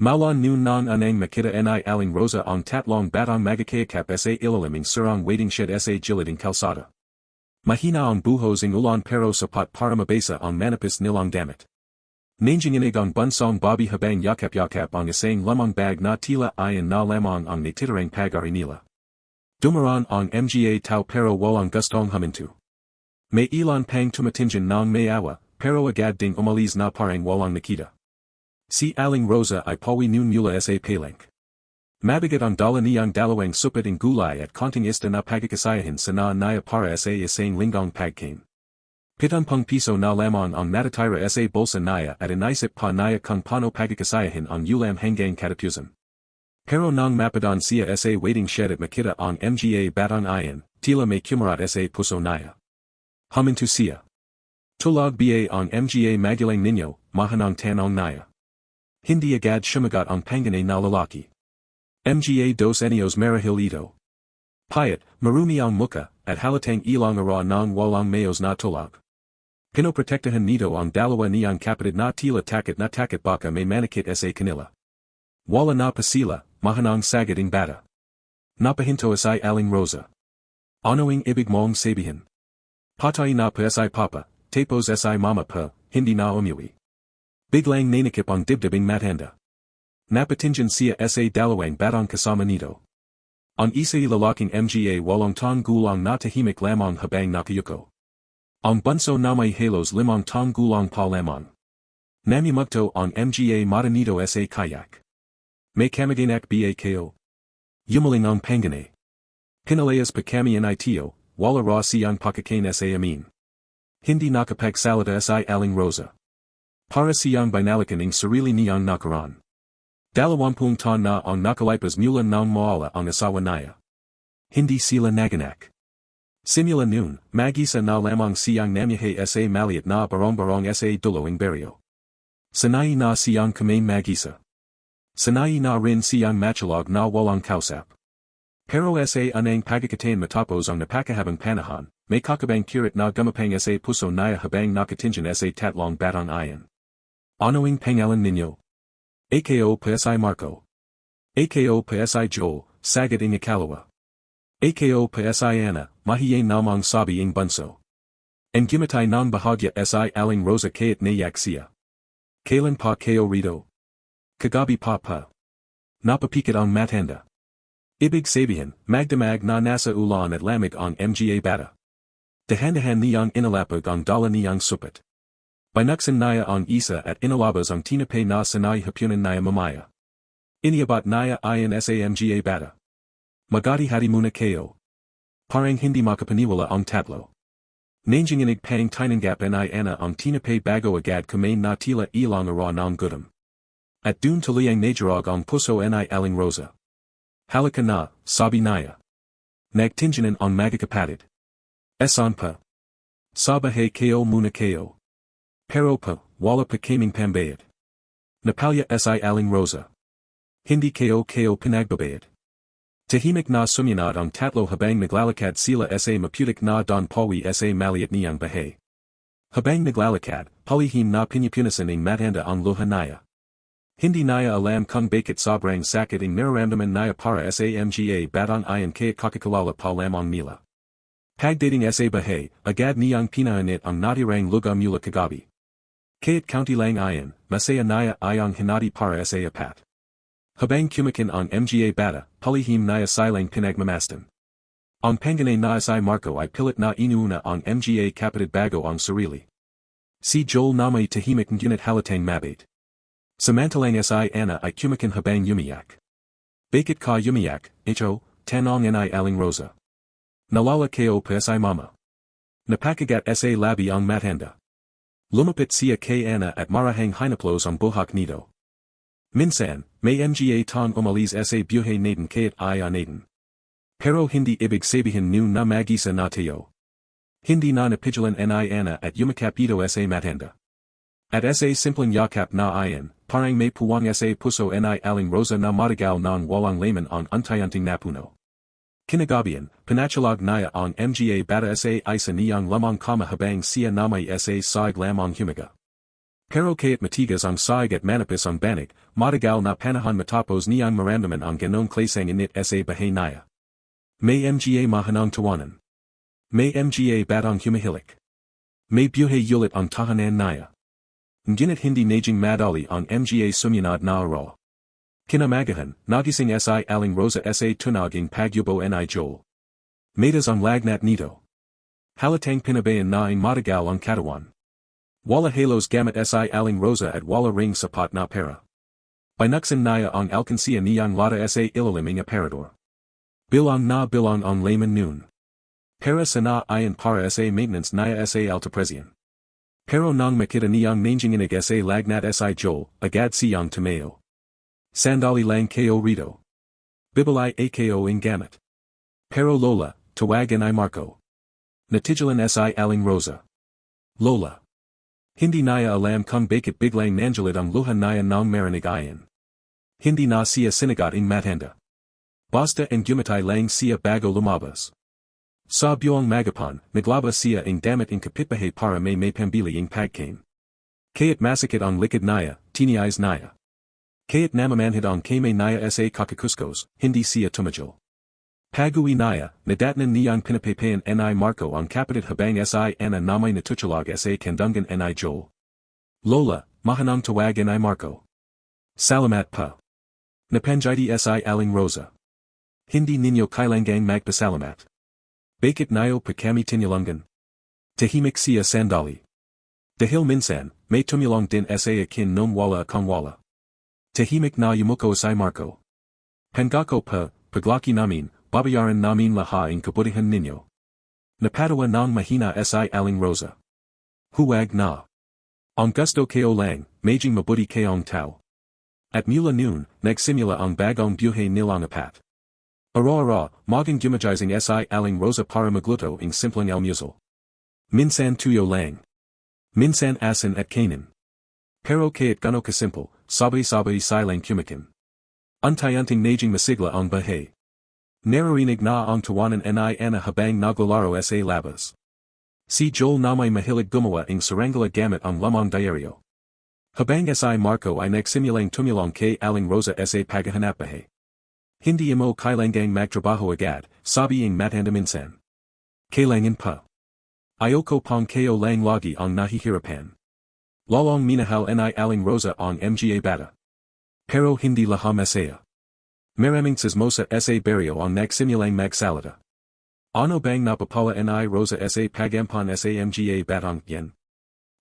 Maulon noon nang anang makita ni aling rosa ang tatlong batang magkakayakap sa ilaliming surang waiting shed sa giliding kalsada. Mahina ang buhos ng ulan pero sapat para mabasa ang manipis nilang damit. Nanginginig ang bansong Bobby habang yakap-yakap ang isang lamang bag na tila ayan na lamang ang natitirang pag-ari nila. Dumaran ang mga tao pero walang gustong huminto. May ilan pang tumatingin ng may awa, pero agad ding umalis na parang walang nakita. Si Aling Rosa ay pawi noon mula sa palank. Mabigat ang dala niyang dalawang supit ng gulay at konting ista na pagkakasayahin sa naya para sa isang linggong pagkain. 7 piso na lamang ang natatira sa bulsa naya at inaisip pa naya kung paano pagkakasayahin ang ulam hanggang katapusan. Pero nang mapadaan siya sa waiting shed at makita ang mga batang ayan, tila may kumarat sa puso naya. Huminto siya. Tulog ba ang mga magulang ninyo, mahanang tanong naya. Hindi agad sumagot ang panganay na lalaki. Mga 2 anyos marahil ito. Payat, marumi ang muka, at halatang ilang ara ng walang mayos na tulog. Pinoprotektahan nito ang dalawa niyang kapatid na tila takot baka may manikit sa kanila. Wala na pa sila, mahanang sagading bata. Napahinto sa Aling Rosa. Anoing ibig mong sabihin? Patay na pa sa papa, tapos sa mama pa, hindi na umuwi. Biglang nanikip ang dibdibing matanda. Napatingin siya sa dalawang batang kasama nito. Ang isa'y lalaking mga walong tong gulang na tahimik lamang habang nakayuko. Ang bunso na may halos 5 tong gulang pa lamang. Namimugto ang mga mata nito sa kayak. May kamaganak ba kayo? Yumaling ang panganay. Pinalayas pa kami ang itiyo, wala ra siyang pakakain sa amin. Hindi nakapagsalita sa Aling Rosa. Para siyang binalikan ang sarili niyang nakaraan. 20 taon na ang nakalipas mula nang mawala ang asawa naya. Hindi sila naganak. Simula noon, mag-isa na lamang siyang namyahe sa maliit na barong-barong sa dulawing baryo. Sanay na siyang kumain mag-isa. Sanay na rin siyang matulog na walang kausap. Pero sa anang pagkakatain matapos ang napakahabang panahon, may kakabang kirit na gumapang sa puso naya habang nakatingin sa tatlong batang ayan. Anoing pangalan ninyo? Ako PSI Marco. Ako PSI Joel, Sagat ing Ikalawa. Ako PSI Ana, Mahiye namang sabi ing bunso. En gimatay ng bahagya si Aling Rosa kayat nayak siya. Kailan pa kayo rito? Kagabi pa. Napapikit ang matanda. Ibig sabihin, magdamag na nasa ulan at lamig ang mga bata. Dahan-dahan niyang inalapag ang dala niyang supit. Binuksan naya ang isa at inalabas ang tinapay na sanay hapunan naya mamaya. Iniabat naya ayan sa mga bata. Magati-hati muna kayo. Parang hindi makapaniwala ang tatlo. Nanginginig pang tinanggap ni Ana ang tinapay bago agad kumain na tila ilang ara ng gutom. At dun tuliyang najarag ang puso ni Aling Rosa. Halika na, sabi naya. Nagtinginan ang magkakapatid. Esan pa. Sabahay kayo muna kayo. Pero pa, wala pa kaming pambayad. Napalya si Aling Rosa. Hindi kayo pinagbabayad. Tahimik na sumunod ang tatlo habang naglalakad sila sa maputik na don pawi sa maliit niyang bahay. Habang naglalakad, palihim na pinipunasan ng matanda ang luha naya. Hindi naya alam kung bakit sobrang sakit ang nararamdaman naya para sa mga batang ayan kaya kakakalala pa lamang nila. Pagdating sa bahay, agad niyang pinahanit ang natirang lugar mula kagabi. Kaya't county lang ayan, masaya naya ayang hinati para sa apat. Habang kumakin ang mga bata, palihim naya silang pinagmamastan. Ang panganay na si Marco ay pilit na inuuna ang mga kapatid bago ang sarili. Si Joel na may tahimik ngunit halatang mabait. Samantalang si Ana ay kumakin habang yumiyak. Bakit ka yumiyak, ito, tanong ni Aling Rosa. Nalala kayo pa si mama. Napakagat sa labi ang matanda. Lumapit siya kay Ana at marahang hinaplos ang buhak nito. Minsan, may mga tong umalis sa buhay natin kayat ayaw natin. Pero hindi ibig sabihin noon na mag-isa na tayo. Hindi na napigilan ni Ana at yumakap ito sa matanda. At sa simpleng yakap na ayan, parang may puwang sa puso ni Aling Rosa na matagal ng walang laman ang untayanting napuno. Kinagabihan, pinachalag naya ang mga bata sa isa niyang lamang kama habang siya namay sa side lamang humaga. Pero kaya't matigas ang saig at manipis ang banig, matagal na panahon matapos niyang maramdaman ang ganong klaseng init sa bahay naya. May mga mahanang tawanan. May mga batang humihilik. May buhay ulit ang tahanan naya. Ngunit hindi naging madali ang mga sumunod na araw. Kinamagahan, nagising si Aling Rosa sa tunaging pagyubo ni Joel. Matas ang lagnat nito. Halatang pinabayan na ang matagal ang katawan. Wala halos gamit si Aling Rosa at wala ring sapat na pera. Binuksan naya ang alkansiya niyang lata sa ilaliming aparador. Bilang ang layman noon. Para sa na ayan para sa maintenance naya sa altapresyan. Pero nang makita niyang nanginginig sa lagnat si Joel, agad siyang tumayo. Sandali lang kayo rito. Bibalay ako in gamit. Pero Lola, tawagan ay Marco. Natigilan si Aling Rosa. Lola. Hindi naya alam kung bakit biglang nangilit ang luha naya ng marinig ayan. Hindi na siya sinagot in matanda. Basta ang gumatay lang siya bago lumabas. Sa buong magapan, naglabas siya ang damit in kapitbahay para may pambili ang pagkain. Kaya't masakit ang likod naya, tiniais naya. Kaya't namamanhid ang kamay naya sa kakakuskos, hindi siya tumajol. Pag-uwi naya, nadatnan niyang pinapapayan ni Marco ang kapatid habang si Ana namay natutulag sa kandungan ni Joel. Lola, mahanang tawagan ni Marco. Salamat pa. Napanjiti si Aling Rosa. Hindi ninyo kailangang magpasalamat. Bakit nayo pa kami tinulungan? Tahimik siya sandali. Dahil minsan, may tumulong din sa akin nung wala akong wala. Tahimik na yumuko si Marco. Pangako pa, paglaki namin, babayaran namin lahat ang kabutihan ninyo. Napatawa ng mahina si Aling Rosa. Huwag na. Ang gusto kayo lang, maging mabuti kayong tao. At mula noon, nagsimula ang bagong buhay nilang apat. Ara, maging gumagizing si Aling Rosa para magluto ang simpleng almusal. Minsan tuyo lang. Minsan asin at kanin. Pero kaya't gano kasimple, sabay-sabay silang kumakin. Untayanting naging masigla ang bahay. Naririnig na ang tawanan ni Ana habang naglalaro sa labas. Si Joel na may mahilig gumawa ng sarangala gamit ang lamang diaryo. Habang si Marco ay nagsimulang tumulong kay Aling Rosa sa paghahanap bahay. Hindi mo kailangang magtrabaho agad, sabi ang matanda minsan. Kailangan pa. Ayoko pang kayo lang lagi ang nahihirapan. Lalong minahal ni Aling Rosa ang mga bata. Pero hindi lahat masaya. Maraming sismosa sa barrio ang nagsimulang magsalita. Ano bang napapala ni Rosa sa pagampan sa mga batang yan?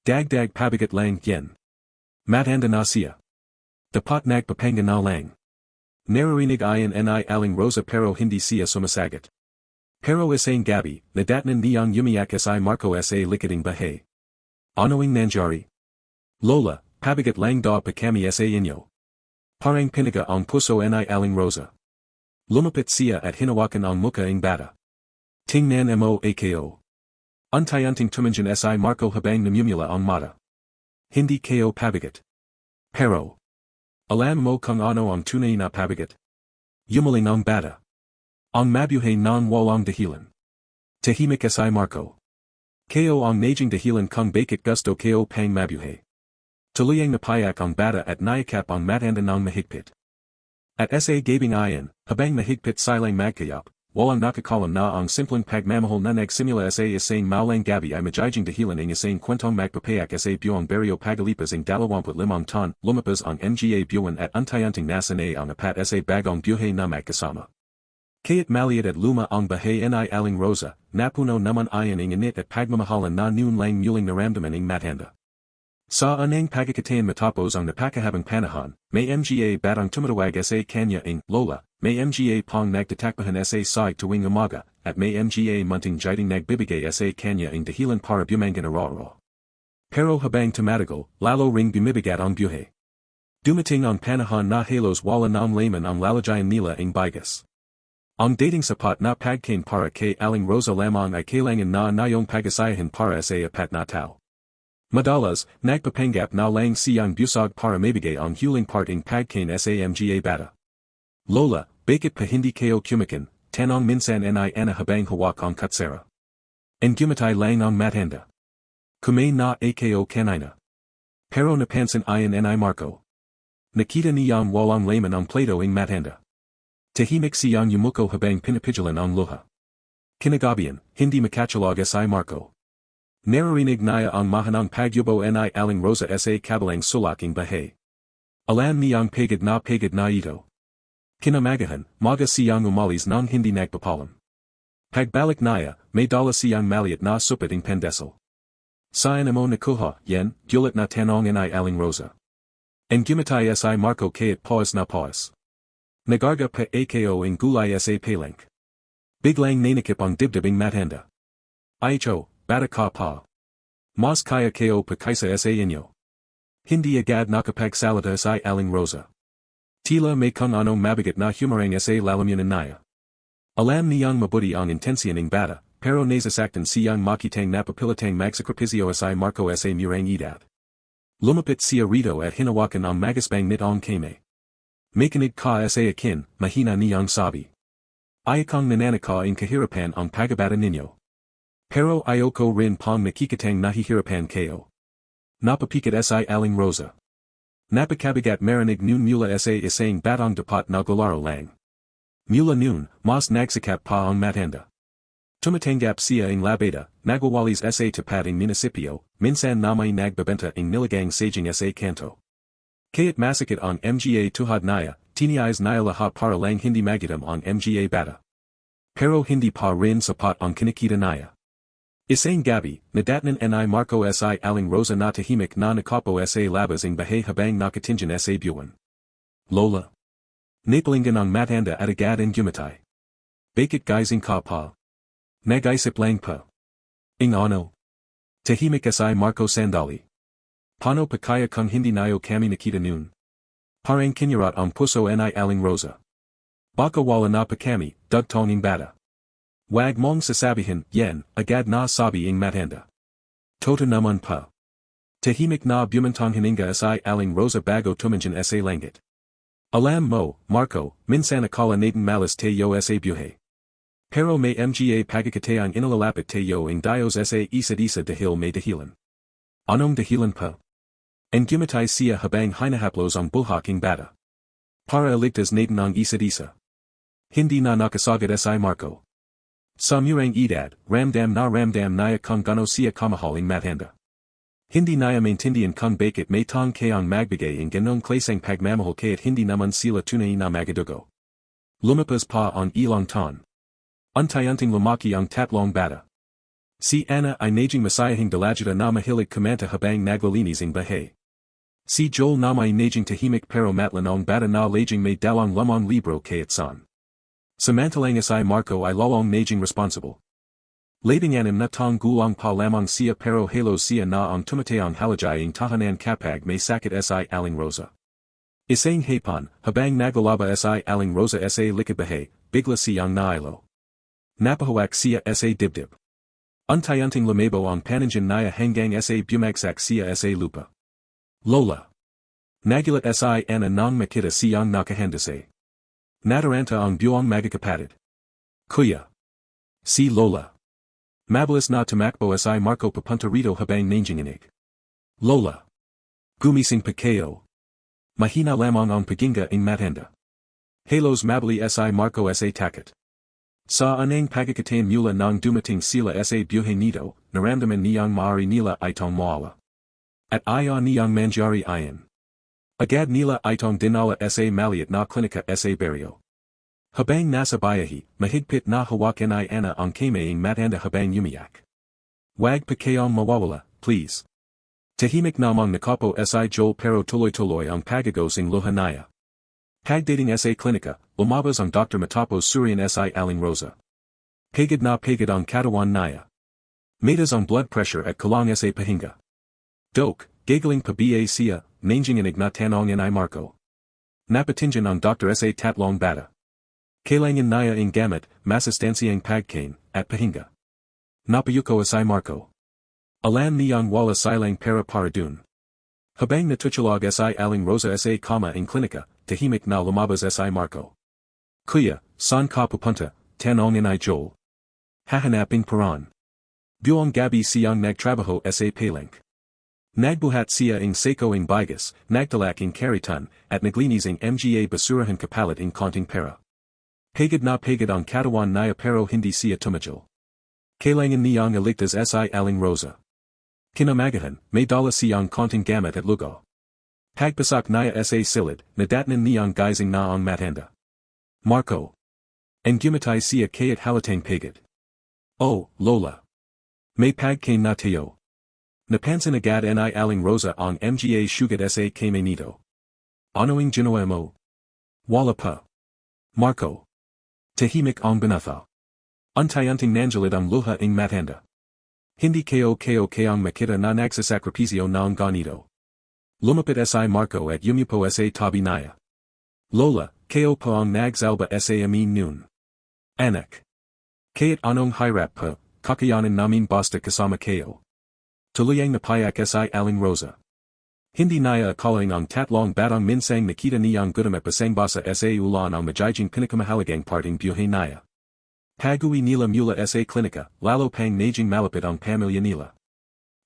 Dagdag pabigat lang yan. Matanda na siya. Dapat nagpapanga na lang. Naririnig ayan ni Aling Rosa pero hindi siya sumasagot. Pero isang gabi, nadatnan niyang umiyak si Marco sa likading bahay. Ano'ng nangyari? Lola, pabigat lang daw pa kami sa inyo. Parang piniga ang puso ni Aling Rosa. Lumapit siya at hinawakan ang muka ng bata. Tingnan mo ako. Untayanting tumanjan si Marco habang namumula ang mata. Hindi kayo pabigat. Pero. Alam mo kung ano ang tunay na pabigat? Yumaling ang bata. Ang mabuhay ng walang dahilan. Tahimik si Marco. Kayo ang naging dahilan kung bakit gusto kayo pang mabuhay. Tuluyang napayak ang bata at nayakap ang matanda ng mahigpit. At sa gabing ayan, habang mahigpit silang magkayap, walang nakakalam na ang simpleng pagmamahal na nagsimula sa isang maulang gabi ay magiging dahilan ng isang kwentong magpapayak sa buong barrio Pagkalipas ang 25 taon, lumapas ang mga buwan at untayanting nasanay ang apat sa bagong buhay na magkasama. Kaya't maliit at luma ang bahay ni Aling Rosa, napuno naman ayan ang init at pagmamahalan na noon lang muling naramdaman ng matanda. Sa anang pagkakataon matapos ang napakahabang panahon, may mga batang tumatawag sa kanya ng Lola, may mga pang nagtatakbahan sa side tuwing umaga, at may mga munting jiding nagbibigay sa kanya ng dahilan para bumangan araw-araw. Pero habang tumatagal, lalo ring bumibigat ang buhay. Dumating ang panahon na halos wala ng layman ang lalajayan nila ng bigas. Ang dating sapat na pagkain para kay Aling Rosa lamang ay kailangan na nayong pag-asayahin para sa apat na tao. Madalas, nagpapanggap na lang siyang busog para mabigay ang huling parting pagkain sa mga bata. Lola, bakit pa hindi kayo kumakin? Tanong minsan ni Ana habang hawak ang kutsara. Ang gumatay lang ang matanda. Kumain na ako kanina. Pero napansin iyan ni Marco. Nakita niyang walang laman ang plato ng matanda. Tahimik siyang yumuko habang pinapigilan ang luha. Kinagabihan, hindi makatulog si Marco. Naririnig niya ang mahanang pagyubo ni Aling Rosa sa kabilang sulaking bahay. Alam niyang pagod na ito. Kinamagahan, maga siyang umalis nang hindi nagpapalam. Pagbalik niya, may dala siyang maliit na supating pendesal. Saan mo nakuha, yan, gulat na tanong ni Aling Rosa. En gumatay si Marco kayat pause na pause. Nagarga pa ako ang gulay sa palank. Biglang nanikip ang dibdibing matanda. Aicho, bata ka pa. Mas kaya ko pa kaysa sa inyo. Hindi agad nakapagsalita si Aling Rosa. Tila may kung anong mabigat na humarang sa lalamunan niya. Alam niyang mabuti ang intensyon ng bata, pero nasasaktan siyang makitang napapilatang magsakripisyo si Marco sa murang edad. Lumapit siya rito at hinawakan ang magasbang nitong kame. Makinig ka sa akin, mahina niyang sabi. Ayakang nananaka in kahirapan ang pagabata ninyo. Pero ayoko rin pang nakikitang nahihirapan kayo. Napapikat si Aling Rosa. Napakabigat marinig noon mula sa isang batang dapat na gularo lang. Mula noon, mas nagsakap pa ang matanda. Tumatanggap siya ang labada, nagwawalis sa tapat ng munisipyo, minsan na may nagbabenta ang nilagang saging sa kanto. Kaya't masakit ang mga tuhad niya, tiniyais niya lahat para lang hindi magitam ang mga bata. Pero hindi pa rin sapat ang kinikita niya. Isang gabi, nadatnan ni Marco si Aling Rosa na tahimik na nakapo sa labas ang bahay habang nakatingin sa buwan. Lola. Napalingan ang matanda at agad ang gumatay. Bakit gising ka pa? Nag-isip lang pa. Ing ano? Tahimik si Marco sandali. Paano pa kaya kung hindi nayo kami nakita noon? Parang kinyarat ang puso ni Aling Rosa. Baka wala na pa kami, dugtong ang bata. Wag mong sasabihin, yan, agad na sabi ang matanda. Toto naman pa. Tahimik na bumantang hininga si Aling Rosa bago tumingin sa langit. Alam mo, Marco, minsan akala natin malas tayo sa buhay. Pero may mga pagkakate ang inalalapit tayo ang Diyos sa isa-isa dahil may dahilan. Anong dahilan pa? Ang gumatay siya habang hinahaplos ang buhaking bata. Para iligtas natin ang isa-isa. Hindi na nakasagad si Marco. Sa murang edad, ramdam niya kung gano siya kamahaling matanda. Hindi niya maintindihan kung bakit may tang kayang magbigay ang ganong klaseng pagmamahal kaya't hindi naman sila tunay na magadugo. Lumapas pa ang ilang taon. Unti-unting lumaki ang tatlong bata. Si Anna ay naging masayahing dalagita na mahilig kumanta habang naglilinis ang bahay. Si Joel na may naging tahimik pero matlanong bata na laging may dalang lamang libro kaya't san. Samantalang si Marco ay lalong naging responsible. Labing-anim na taong gulang pa lamang siya pero halos siya na ang tumatayang halajay ang tahanan kapag may sakit si Aling Rosa. Isang hapon, habang naglalaba si Aling Rosa sa likod-bahay, bigla siyang nailo. Napahawak siya sa dibdib. Unti-unting lumabo ang paningin niya hanggang sa bumagsak siya sa lupa. Lola. Nagulat si Anna nang makita siyang nakahandase. Nataranta ang buong magkakapatid. Kuya. Si Lola. Mabilis na tumakbo si Marco papunta rito habang nanginginig. Lola. Gumising pa kayo. Mahina lamang ang paginga ng matanda. Halos mabili si Marco sa takot. Sa anang pagkakataon mula nang dumating sila sa buhay nito, naramdaman niyang maaari nila itong mawala. At ayaw niyang mangyari iyon. Agad nila itong dinala sa maliit na klinika sa baryo. Habang nasa bayahi, mahigpit na hawakan ni Anna ang kamay ng matanda habang umiyak. Wag pa kayong mawawala, please. Tahimik namang nakapo si Joel pero tuloy-tuloy ang pagagos ng luha niya. Pagdating sa klinika, lumabas ang doktor matapos surian si Aling Rosa. Pagod ang katawan niya. Mataas ang blood pressure at kulang sa pahinga. Dok, gagaling pa ba siya, nanginginig na tanong ni Marco. Napatingin ang doktor sa tatlong bata. Kailangan niya ang gamit, masustansyang pagkain, at pahinga. Napayuko si Marco. Alam niyang wala silang para dun. Habang natutulog si Aling Rosa sa kama ang klinika, tahimik na lumabas si Marco. Kuya, saan ka pupunta? Tanong ni Joel. Hahanapin paran. Buong gabi siyang nagtrabaho sa palank. Nagbuhat siya ing seko ing bigas, nagdalak ing karitan, at naglinis ing mga basurahan kapalit ing konting pera. Pagod na pagod ang katawan niya pero hindi siya tumigil. Kailangan niyang iligtas si Aling Rosa. Kinamagahan, may dala siyang konting gamit at lugo. Pagpasak niya sa silid, nadatnan niyang gizing na ang matanda. Marco. And gumatay siya kayat halatang pagod. Oh, Lola. May pagkain na tayo. Napansin agad ni Aling Rosa ang mga sugat sa kame nito. Ano ing ginawa mo? Wala pa. Marco. Tahimik ang binatha. Untayanting nanjalid ang luha ing matanda. Hindi ko kayang makita na nagsasakripisyo na ang ganito. Lumapit si Marco at yumupo sa tabi niya. Lola, ko pa ang nagsalba sa amin noon. Anak. Kayat anong hirap pa, kakayanan namin basta kasama ko. Tuluyang napayak si Aling Rosa. Hindi niya akalaing ang tatlong batang minsang nakita niyang gudam at basangbasa sa ulan ang magiging pinakamahalagang parting buhay niya. Pag-uwi nila mula sa klinika, lalo pang naging malapit ang pamilya nila.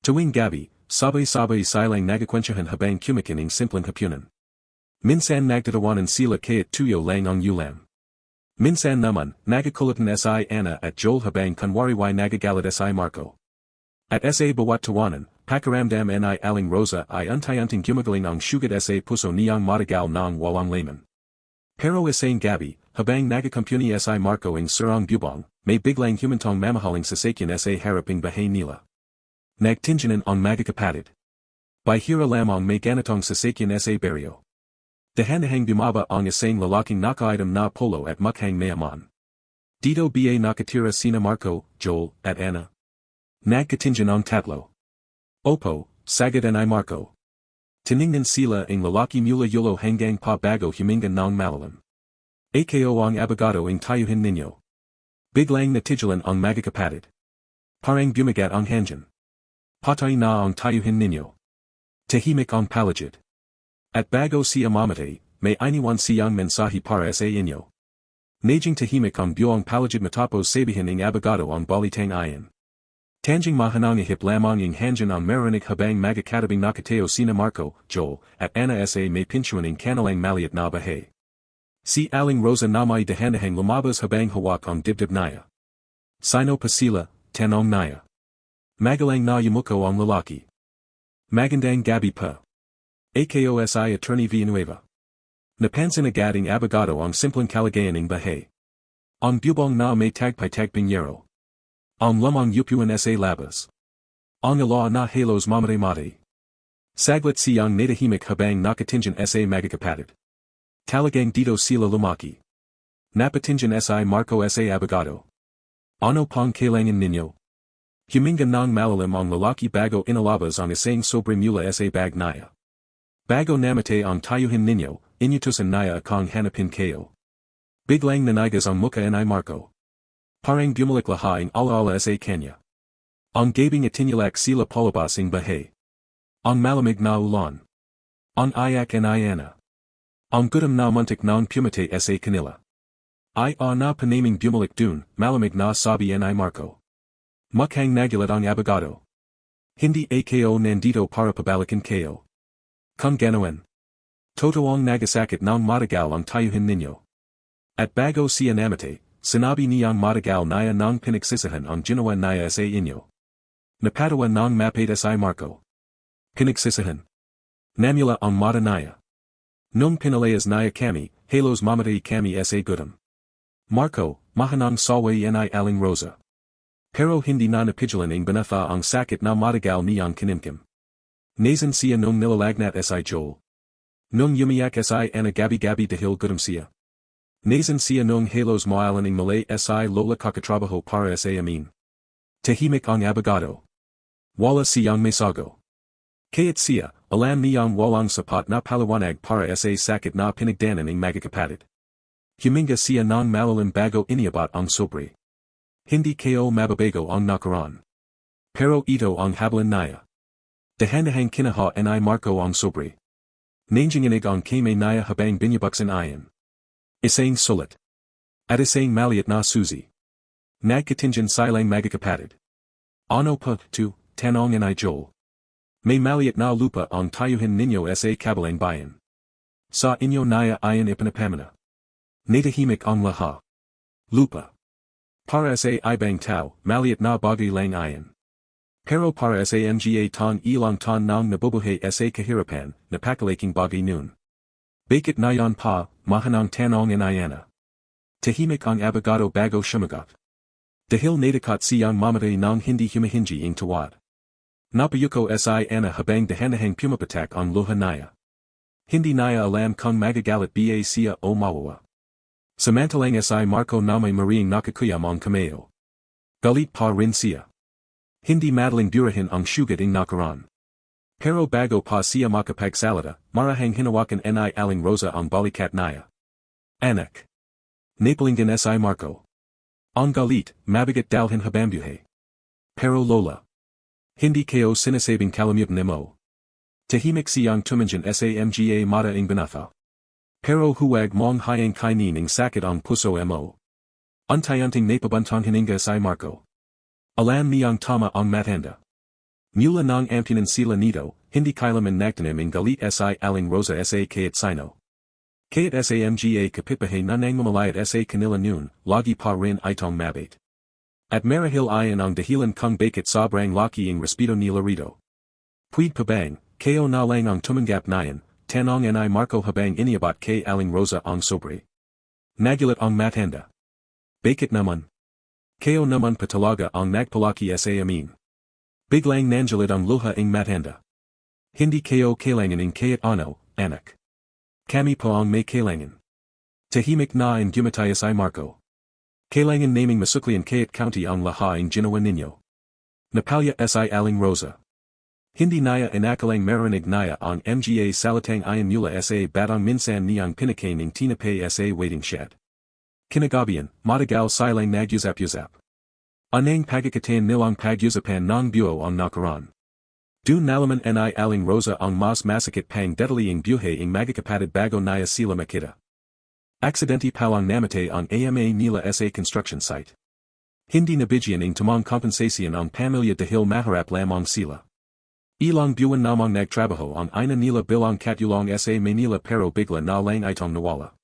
Tuwing gabi, sabay-sabay silang nagkwentuhan habang kumakining simpleng hapunan. Minsan nagtatawanan sila kayat tuyo lang ang ulam. Minsan naman, nagkakulatan si Anna at Joel habang kunwariway nagagalit si Marco. At sa bawat tawanan, pakiramdam ni Aling Rosa ay untayanting gumagaling ang sugat sa puso niyang matagal ng walang laman. Pero isang gabi, habang nagkakampiuni si Marco ing surang bubong, may biglang humantong mamahaling sasakyan sa haraping bahay nila. Nagtinginan ang magkakapatid. Bihira lamang may ganitong sasakyan sa baryo. Dahan-dahang bumaba ang isang lalaking nakaitim na polo at mukhang mayaman. Dito ba nakatira sina Marco, Joel, at Anna? Nagkatingan ang tatlo. Opo, sagad ni Marco. Tiningnan sila ing lalaki mula yulo hanggang pa bago humingan ng malalim. Ako ang abogado ing tayuhin ninyo. Biglang natigilan ang magkakapatid. Parang bumagat ang hangin. Patay na ang tayuhin ninyo. Tahimik ang palagid. At bago siya mamatay, may iniwan siyang mensahe para sa inyo. Naging tahimik ang buong palagid matapos sabihin ing abogado ang balitang iyan. Tanjing mahanangihip lamang yung hangin ang marinig habang magkakatabing nakateo sina Marco, Joel, at Anna sa may pinchuan ing kanilang maliit na bahay. Si Aling Rosa na may dahan-dahang lumabas habang hawak ang dibdib niya. Sino pa sila, tanong niya. Magalang na yumuko ang lalaki. Magandang gabi pa. AKOSI Attorney Villanueva. Napansin agad ing abogado ang simpleng kalagayan ing bahay. Ang bubong na may tagpay-tagping yero. Ang lamang yupuan sa labas. Ang ila na halos mamatay-matay. Saglit siyang natahimik habang nakatingin sa magkakapatid. Talagang dito sila lumaki. Napatingin si Marco sa abogado. Ano pang kailangan ninyo? Humingan ng malalim ang lalaki bago inalabas ang isang sobre mula sa bag niya. Bago namatay ang tayuhin ninyo, inutusan niya akong hanapin kayo. Biglang nanigas ang mukha ni Marco. Parang bumalik lahaing ala-ala sa kanya. Ang gabing itinilak sila palabasing bahay. Ang malamig na ulan. Ang ayak ni Anna. Ang gudam na muntik ng pumatay sa kanila. Ay na panaming bumalik dun, malamig na sabi ni Marco. Mukhang nagulat ang abogado. Hindi ako nandito para pabalikan kayo. Kung ganawan. Totoong nagasakit ng matagal ang tayuhin ninyo. At bago siya namatay, sinabi niyang matagal niya ng pinagsisihan ang ginawa niya sa inyo. Napatawa ng mapait si Marco. Pinagsisihan. Namula ang mata niya. Nung pinalayas niya kami, halos mamatay kami sa gudam. Marco, mahanang saway ni Aling Rosa. Pero hindi na napigilan ang binatha ang sakit na matagal niyang kinimkim. Nazan siya nung nilalagnat si Joel. Nung yumiyak si Anna gabi-gabi dahil gudam siya. Nazan siya nung halos mailan ang malay si Lola kakatrabaho para sa amin. Tahimik ang abogado. Wala siyang masago. Kaya't siya, alam niyang walang sapat na paliwanag para sa sakit na pinagdanan ng magkakapatid. Huminga siya ng malalim bago iniabot ang sobre. Hindi ko mababago ang nakaraan. Pero ito ang hablan niya. Dahan-dahang kinaha ni Marco ang sobre. Nanginginig ang kame niya habang binyabuksan iyan. Isang sulit. At isang maliit na susi. Nagkatingin silang magkakapatid. Ano pa, tanong ni Joel. May maliit na lupa ang tayuhin ninyo sa kabilang bayan. Sa inyo naya ayan ipanapamana. Natahimik ang laha. Lupa. Para sa ibang tao, maliit na bagay lang ayan. Pero para sa mga tan ilang tan nang nabubuhay sa kahirapan, napakalaking bagay nun. Bakit na yan pa, mahanang tanong inayana. Tahimik ang abogado bago sumagot. Dahil natakat siyang mamatay ng hindi humihingi ang tawad. Napayuko si Ana habang dahanahang pumapatak ang luha naya. Hindi naya alam kung magagalit ba siya o mawawa. Samantalang si Marco na may maring nakakuyam ang kameo. Galit pa rin siya. Hindi madaling burahin ang sugat ng nakaraan. Pero bago pa siya makapagsalita, marahang hinawakan ni Aling Rosa ang balikat naya. Anak. Napalinggan si Marco. Ang galit, mabigat dalhin habambuhay. Pero lola. Hindi kayo sinasabing kalimutan mo. Tahimik siyang tumanjan sa mga mata ng banafa. Pero huwag mong hayang kainin ng sakit ang puso mo. Untayanting napabantang hininga si Marco. Alam niyang tama ang matanda. Mula ng amtinan sila nito, hindi kailaman nagtanim ng galit si Aling Rosa sa kayat sino. Kayat sa mga kapipahay na nang mamalayat sa kanila noon, lagi pa rin itong mabait. At marahil ayan ang dahilan kung bakit sobrang laki ang respeto nila rito. Puwid pa bang, kayo na lang ang tumanggap nayan, tanong ni Marco habang iniabot kay Aling Rosa ang sobre. Nagulat ang matanda. Bakit naman? Kayo naman patalaga ang nagpalaki sa amin. Biglang nanjalit ang luha ng matanda. Hindi kayo kailangan ng kayat ano, anak. Kami po ang may kailangan. Tahimik na ang gumataya si Marco. Kailangan naming masuklian kayat county ang laha ang ginawa ninyo. Napalya si Aling Rosa. Hindi naya inakalang marinig naya ang mga salitang ayon mula sa batang minsan niyang pinakain ng tinapay sa waiting shed. Kinagabihan, matagal silang nagyusap-yusap. Anang pagkakataon nilang pag-usapan ng buo ang nakaraan. Doon nalaman ni Aling Rosa ang mas masakit pang detalye ang buhay ang magkakapatid bago naya sila makita. Aksidente palang namatay ang ama nila sa construction site. Hindi nabigyan ng tamang kompensasyon ang pamilya dahil maharap lamang sila. Ilang buwan namang nagtrabaho ang ina nila bilang katulong sa Manila pero bigla na lang itong nawala.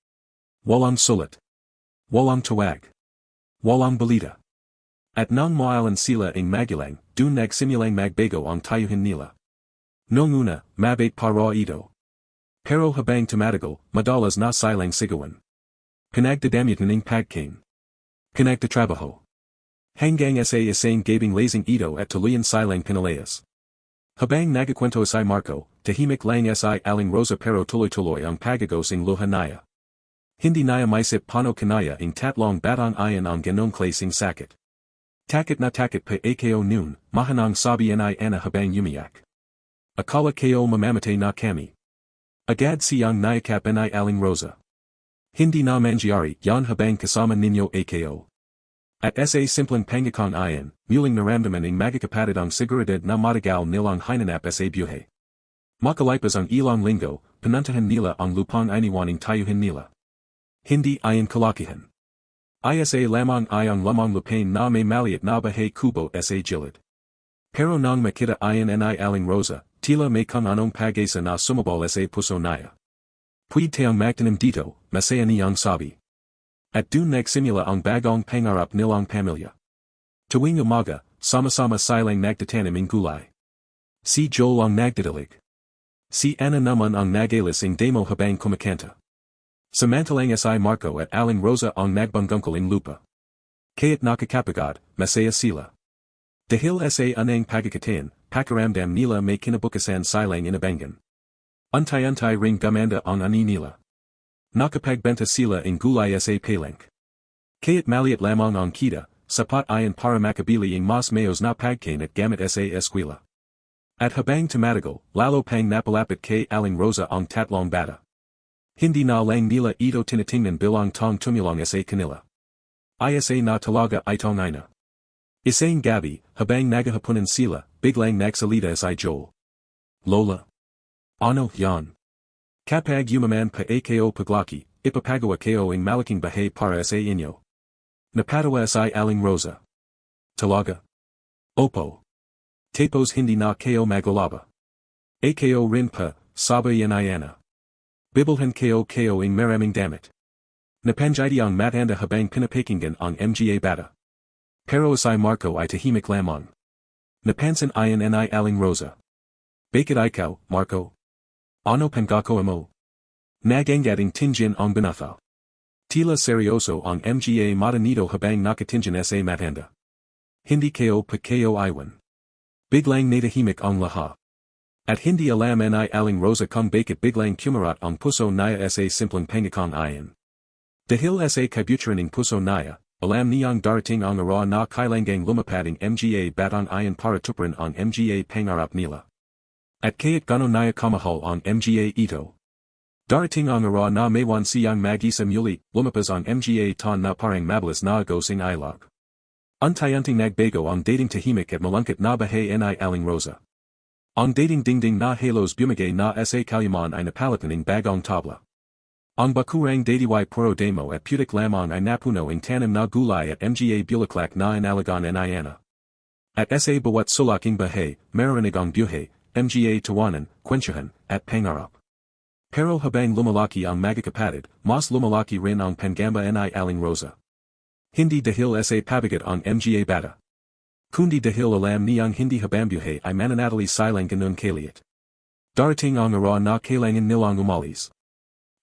Walang sulat. Walang tawag. Walang balita. At nang mailan sila ang magulang, dun nagsimulang magbago ang tayuhin nila. Noong una, mabait para ito. Pero habang tumatagal, madalas na silang sigawan. Pinagdadamutan ng pagkain. Pinagtatrabaho. Hanggang sa isang gabing lasing ito at tuluyan silang pinalayas. Habang nagkwento si Marco, tahimik lang si Aling Rosa pero tuloy-tuloy ang pagagos ng luha naya. Hindi naya maisip paano kanaya ang tatlong batang ayan ang ganong klaseng sakit. Takot na takot pa ako noon, mahanang sabi ni Ana habang umiyak. Akala kayo mamamatay na kami. Agad siyang nayakap ni Aling Rosa. Hindi na mangyari yan habang kasama ninyo ako. At sa simpleng pangakong ayan, muling naramdaman ng magkakapatid ang seguridad na matagal nilang hinanap sa buhay. Makalipas ang ilang linggo, pinuntahan nila ang lupang iniwan ng tayuhin nila. Hindi ayan kalakihan. Isa lamang ayang lamang lupain na may maliit na bahay kubo sa gilid. Pero nang makita ayan ni Aling Rosa, tila may kung anong pag-asa na sumabol sa puso naya. Puwid tayong magtanim dito, masaya niyang sabi. At dun nagsimula ang bagong pangarap nilang pamilya. Tuwing umaga, sama-sama silang nagtatanim ng gulay. Si Joel ang nagdadalig. Si Ana naman ang nagalis ng demo habang kumakanta. Samantalang si Marco at Aling Rosa ang nagbangungkol ng lupa. Kaya't nakakapagod, masaya sila. Dahil sa anang pagkakataon, pakiramdam nila may kinabukasan silang inabangan. Antay-antay ring gumanda ang ani nila. Nakapagbenta sila ng gulay sa palengke. Kaya't maliit lamang ang kita, sapat ayan para makabili ang mas mayos na pagkain at gamit sa eskwela. At habang tumatagal, lalo pang napalapit kay Aling Rosa ang tatlong bata. Hindi na lang nila ito tinitingnan bilang tong tumulong sa kanila. Isa na talaga itong ina. Isang gabi, habang naghahaponan sila, biglang nagsalita si Joel. Lola. Ano yan? Kapag umaman pa ako paglaki, ipapagawa kayo ang malaking bahay para sa inyo. Napatawa si Aling Rosa. Talaga? Opo. Tapos hindi na kayo maglalaba. Ako rin pa, sabay Iana. Bibelhan ko ing maraming damit. Napanjiti ang matanda habang pinapakinggan ang mga bata. Pero si Marco ay tahimik lamang. Napansin iyan ni Aling Rosa. Bakit ikaw, Marco? Ano pangako mo? Nagangating tingin ang binatha. Tila seryoso ang mga mata nito habang nakatingin sa matanda. Hindi ko pa ko iwan. Biglang natahimik ang lahat. At hindi alam ni Aling Rosa kung bakit biglang kumarat ang puso niya sa simpleng pangakong iyan. Dahil sa kabuturan ng puso niya, alam niyang darating ang araw na kailangang lumapad ang mga batang iyan para tuparin ang mga pangarap nila. At kaya't ganon niya kamahal ang mga ito. Darating ang araw na maywan siyang mag-isa muli, lumapas ang mga ton na parang mabilis na agosing ilog. Untayanting nagbago ang dating tahimik at malungkot na bahay ni Aling Rosa. Ang dating dingding na halos bumigay na sa kalyaman ay napalitan ng bagong tabla. Ang bakurang dadiwai puro demo at putik lamang ay napuno ng tanim na gulay at mga bulaklak na inalagan ni Iana. At sa bawat sulaking bahay, marinig ang buhay, mga tawanan, kwentsahan, at pangarap. Pero habang lumalaki ang magkakapatid, mas lumalaki rin ang pangamba ni Aling Rosa. Hindi dahil sa pabigat ang mga bata. Kundi dahil alam niyang hindi habang buhay ay mananatili silang ganun kaliit. Darating ang araw na kailangan nilang umalis.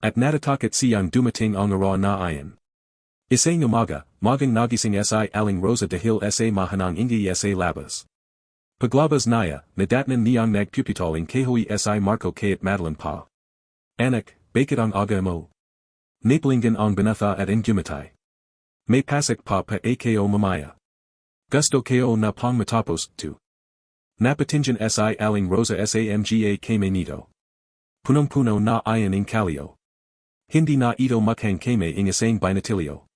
At natatakot siyang dumating ang araw na iyan. Isang umaga, magang nagising si Aling Rosa dahil sa mahanang ingi sa labas. Paglabas niya, nadatnan niyang nagpupitaling kahoy si Marco kayat Madeline pa. Anak, bakit ang aga mo? Napalingan ang binatha at ingumatay. May pasok pa ako mamaya. Gusto ko na pang matapos, tu. Napatingin si Aling Rosa sa mga kame nito. Punong-puno na iyan ng kalyo. Hindi na ito mukhang kame ng isang binatilyo.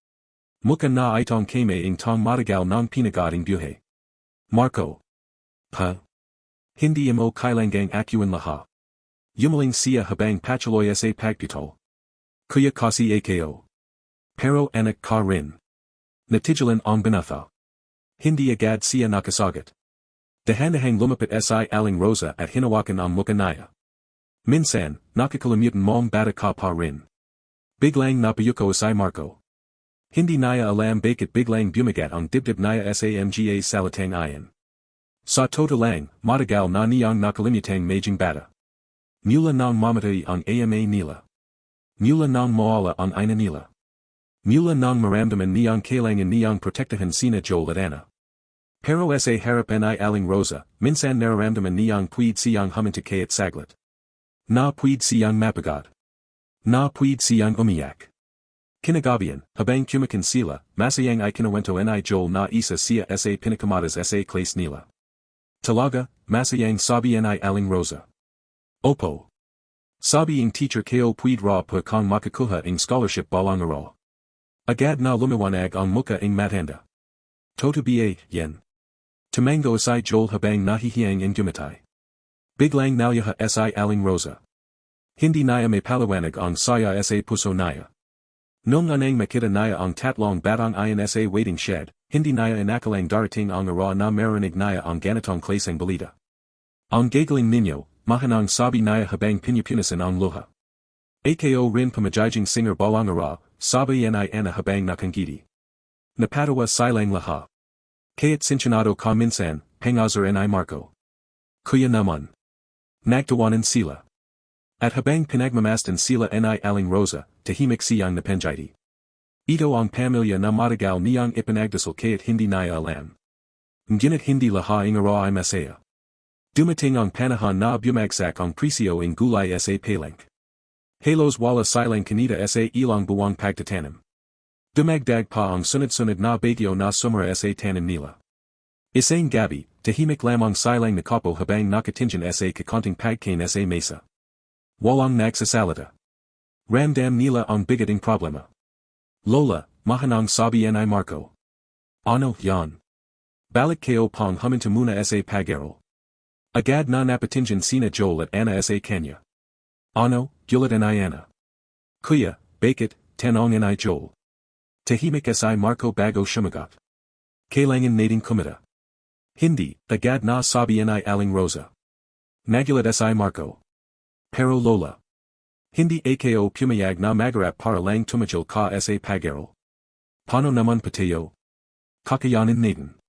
Mukha na itong kame ng tong matagal ng pinagading buhay. Marco. Pa. Hindi mo kailangang akuin lahat. Yumaling siya habang patuloy sa pagputol. Kuya kasi ako. Pero anak ka rin. Natigilan ang binatha. Hindi agad siya nakasagot. Dahan-dahang lumapit si Aling Rosa at hinawakan ang mukha niya. Minsan, nakakalimutan mong bata ka pa rin. Biglang napayuko si Marco. Hindi niya alam bakit biglang bumigat ang dibdib niya sa mga salitang iyan. Sa totoo lang, matagal na niyang nakalimutang maging bata. Mula nang mamatay ang ama nila. Mula nang mawala ang ina nila. Mula nang maramdaman niyang kailangan niyang protektahan sina Joel at Anna. Pero sa harap ni Aling Rosa, minsan nararamdaman niyang pwede siyang humintikay at saglit. Na pwede siyang mapagod. Na pwede siyang umiyak. Kinagabihan, habang kumakan sila, masayang ay kinawento ni Joel na isa siya sa pinakamatas sa class nila. Talaga, masayang sabi ni Aling Rosa. Opo. Sabi ang teacher ko pwede ra pa kang makakuha ang scholarship balang araw. Agad na lumiwanag ang mukha ng matanda. Totobiye, yen. Tumango si Joel habang nahihiyang ang gumatay. Biglang nalyaha si Aling Rosa. Hindi niya may paliwanag ang saya sa puso niya. Nung anang makita niya ang tatlong batang iyan sa waiting shed, hindi niya inakalang darating ang araw na marinig niya ang ganitong klaseng balita. Ang gagaling ninyo, mahanang sabi niya habang pinupunasan ang luha. Ako rin pamajajing singer balang araw, sabi ni Anna habang nakangiti. Napatawa silang lahat. Kaya't sinsyonado ka minsan, pangazar ni Marco. Kuya naman. Nagtawanan sila. At habang pinagmamasdan sila ni Aling Rosa, tahimik siyang napanjiti. Ito ang pamilya na matagal niyang ipinagdasal kaya't hindi niya alam. Ngunit hindi lahat ang araw ay masaya. Dumating ang panahon na bumagsak ang presyo ng gulay sa palengke. Halos wala silang kanita sa ilang buwang pagtatanim. Dumagdag pa ang sunod-sunod na bagyo na sumara sa tanim nila. Isang gabi, tahimik lamang silang nakapo habang nakatingin sa kakonting pagkain sa mesa. Walang nagsasalita. Ramdam nila ang bigating problema. Lola, mahanang sabi ni Marco. Ano yan? Balik ko pang huminta muna sa pag-aral. Agad na napatingin sina Joel at Anna sa kanya. Ano, gulat ni Anna. Kuya, bakit, tanong ni Joel. Tahimik si Marco bago sumagot. Kailangan nating kumita. Hindi, agad na sabi ni Aling Rosa. Nagulat si Marco. Pero Lola. Hindi ako pumayag na magarap para lang tumajil ka sa pag-aral. Paano naman patayo? Kakayanin natin.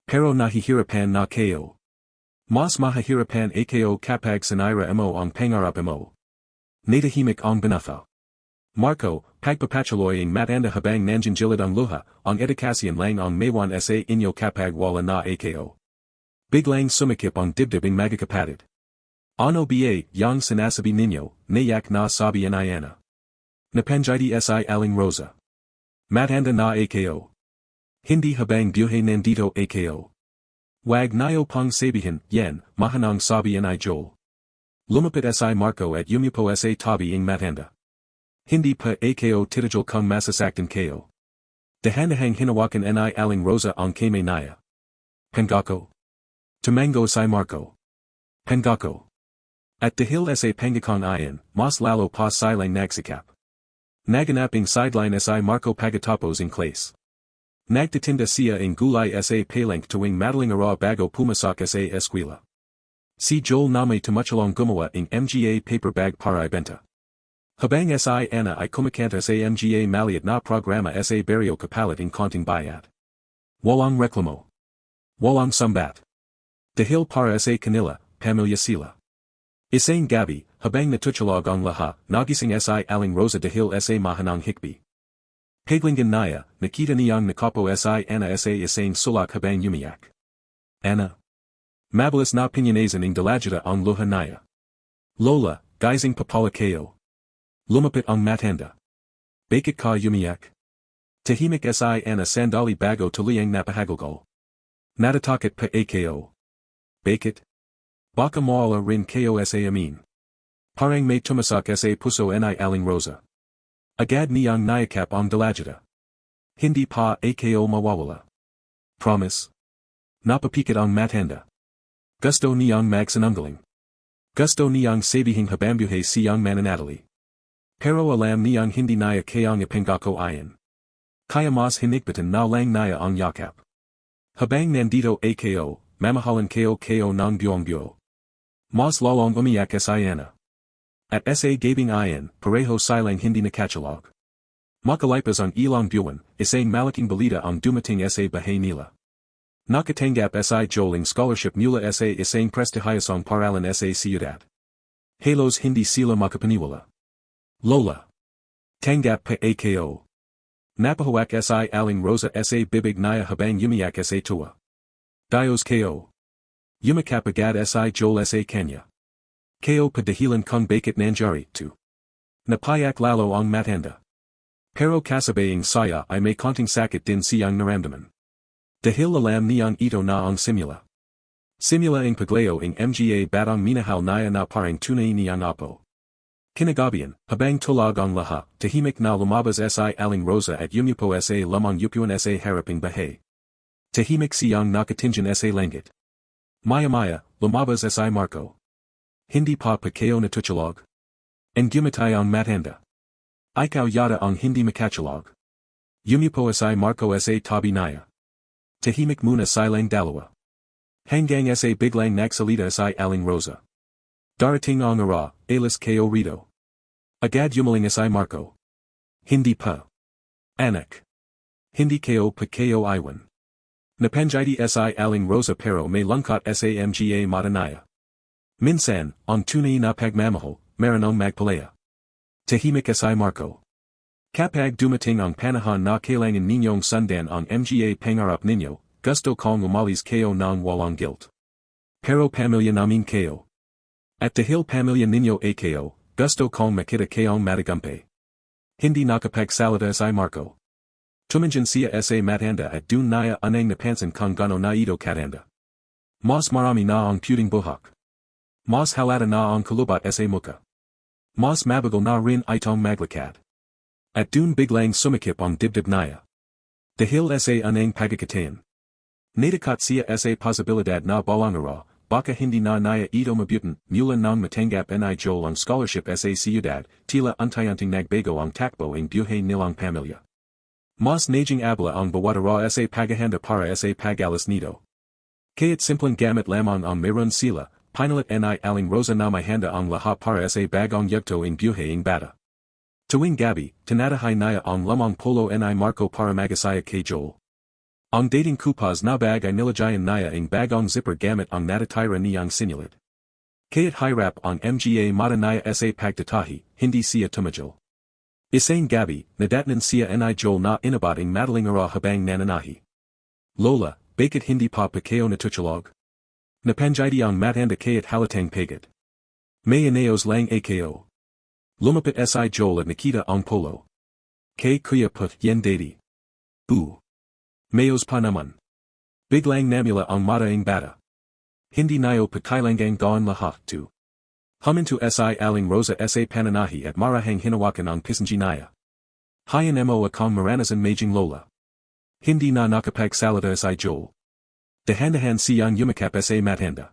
Pero nahihirapan na kayo. Mas mahihirapan ako kapag sinira mo ang pangarap mo. Natahimik ang banatha. Marco, pagpapatuloy ang matanda habang nangingilit ang luha, ang edukasyon lang ang maywan sa inyo kapag wala na ako. Biglang sumikip ang dibdibing magkakapatid. Ano ba yang sinasabi ninyo, nayak na sabi Ana. Napanjidi si Aling Rosa. Matanda na ako. Hindi habang buhay nandito ako. Wag nayo pang sabihin, yan, mahanang sabi ni Joel. Lumapit si Marco at yumipo sa tabi ng matanda. Hindi pa ako titajal kung masasaktan kayo. Dahan-dahang hinawakan ni Aling Rosa ang kamay niya. Pangako. Tumango si Marco. Pangako. At dahil sa pangakong iyan, mas lalo pa silang nagsikap. Naganaping sideline si Marco pagkatapos ng clase. Nagtitinda siya ng gulay sa palengke tuwing madaling araw bago pumasok sa eskwela. Si Joel na may tumutulong gumawa ng mga paper bag para ibenta. Habang si Ana ay kumakanta sa mga maliit na programa sa barrio kapalit ng konting bayad. Walang reklamo. Walang sambat. Dahil para sa kanila, pamilya sila. Isang gabi, habang natutulog ang lahat, nagising si Aling Rosa dahil sa mahanang hikbi. Paglingan niya, nakita niyang nakapo si Ana sa isang sulak habang umiyak. Ana. Mabilis na pinyanazan ng dalagita ang luha niya. Lola, gising papala kayo. Lumapit ang matanda. Bakit ka umiyak? Tahimik si Ana sandali bago tuliyang napahagulgol. Natatakot pa ako. Bakit? Baka mawala rin kayo sa amin. Parang may tumasak sa puso ni Aling Rosa. Agad niyang nayakap ang dalagita. Hindi pa ako mawawala. Promise. Napapikit ang matanda. Gusto niyang magsinungaling. Gusto niyang sabihing habambuhay siyang mananatili. Pero alam niyang hindi niya kayang ipangako ayon. Kaya mas hinigpitan na lang niya ang yakap. Habang nandito ako, mamahalan kayo ng buong-buo. Mas lalong umiyak si Ana. At sa gabing ayon, pareho silang hindi nakatulog. Pagkalipas ang ilang buwan, isang malaking balita ang dumating sa bahay nila. Nakatanggap si Joel ng scholarship mula sa isang prestihiyosong paralan sa siyudad. Halos hindi sila makapaniwala. Lola. Tanggap pa ako. Napahuwak si Aling Rosa sa bibig niya habang umiyak sa tuwa. Dios ko. Yumakap agad si Joel sa kanya. Ko padahilan kung bakit nangyari to. Napayak lalo ang matanda. Pero kasabayang saya ay may konting sakit din siyang naramdaman. Dahil alam niyang ito na ang simula. Simula ang paglayo ng mga batang minahal niya na parang tunay niyang apo. Kinagabihan, habang tulog ang lahat, tahimik na lumabas si Aling Rosa at yumipo sa lamang yupuan sa haraping bahay. Tahimik siyang nakatingin sa langit. Maya-maya, lumabas si Marco. Hindi pa kayo natutulog? Ang gumatay ang matanda. Ikaw yata ang hindi makatulog. Yumipo si Marco sa tabi niya. Tahimik muna silang dalawa. Hanggang sa biglang nagsalita si Aling Rosa. Darating ang ara, alis kayo rito. Agad yumaling si Marco. Hindi pa. Anak. Hindi kayo pa kayo iwan. Napanjidi si Aling Rosa pero may lungkot sa mga mata niya. Minsan, ang tunay na pagmamahal, maranong magpalaya. Tahimik si Marco. Kapag dumating ang panahon na kailangan ninyong sundan ang mga pangarap ninyo, gusto kong umalis kayo ng walang guilt. Pero pamilya namin kayo. At dahil pamilya ninyo ako, gusto kong makita kayong matagumpay. Hindi nakapagsalita si Marco. Tumingin siya sa matanda at dun niya anang napansin kung gano na ito katanda. Mas marami na ang puting buhok. Mas halata na ang kulubat sa muka. Mas mabagal na rin itong maglakad. At dun biglang sumikip ang dibdib niya. Dahil sa anang pagkakatayan. Natakat siya sa posibilidad na balangara, baka hindi na niya ito mabutin, mula nang matanggap ni Joel ang scholarship sa siyudad, tila untayanting nagbago ang takbo ang buhay nilang pamilya. Mas naging abla ang bawatara sa paghahanda para sa pag-alis nito. Kaya't simpleng gamit lamang ang meron sila, pinalit ni aling Rosa na may handa ang lahat para sa bagong yugto in buhay bata. Tuwing gabi, tinatahay niya ang lamang polo ni Marco para magasaya kay Joel. Ang dating kupas na bag ay nilagayan niya ang bagong zipper gamit ang natatira niyang sinulid. Kaya't hirap ang mga mata niya sa pagtatahi, hindi siya tumigil. Isang gabi, nadatnan siya ni Joel na inabating madaling ara habang nananahi. Lola, bakit hindi pa kayo natutulog? Napanjidi ang matanda kaya't halatang pagod. May inayos lang ako. Lumapit si Joel at nakita ang polo. Kay kuya put yen dadi. Boo. Mayos pa naman. Biglang namula ang mata ng bata. Hindi nayo pakailangang gawin lahat to. Huminto si aling Rosa sa pananahi at marahang hinawakan ang pisanji niya. Hayan mo akong maranasan maging lola. Hindi na nakapagsalita si Joel. Dahan-dahan siyang yumakap sa matanda.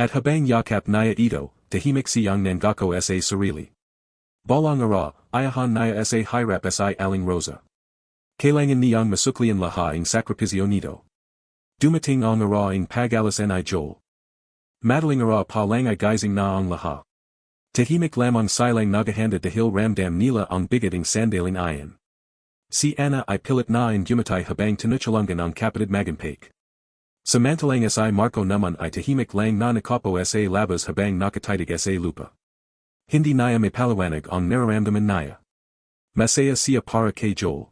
At habang yakap niya ito, tahimik siyang nangako sa sarili. Balang ara, ayahan niya sa hirap si aling Rosa. Kailangan niyang masuklian lahat ang sakripisyo nito. Dumating ang ara ang pag-alis ni Joel. Madaling ara pa lang ay gising na ang lahat. Tahimik lamang silang naghahanda dahil ramdam nila ang bigat ng sandaling iyan. Si Anna ay pilit na ang gumatay habang tinutulungan ang kapatid magampake. Samantalang si Marco naman ay tahimik lang na nakapo sa labas habang nakatitig sa lupa. Hindi niya mapaliwanag ang nararamdaman niya. Masaya siya para kay Joel.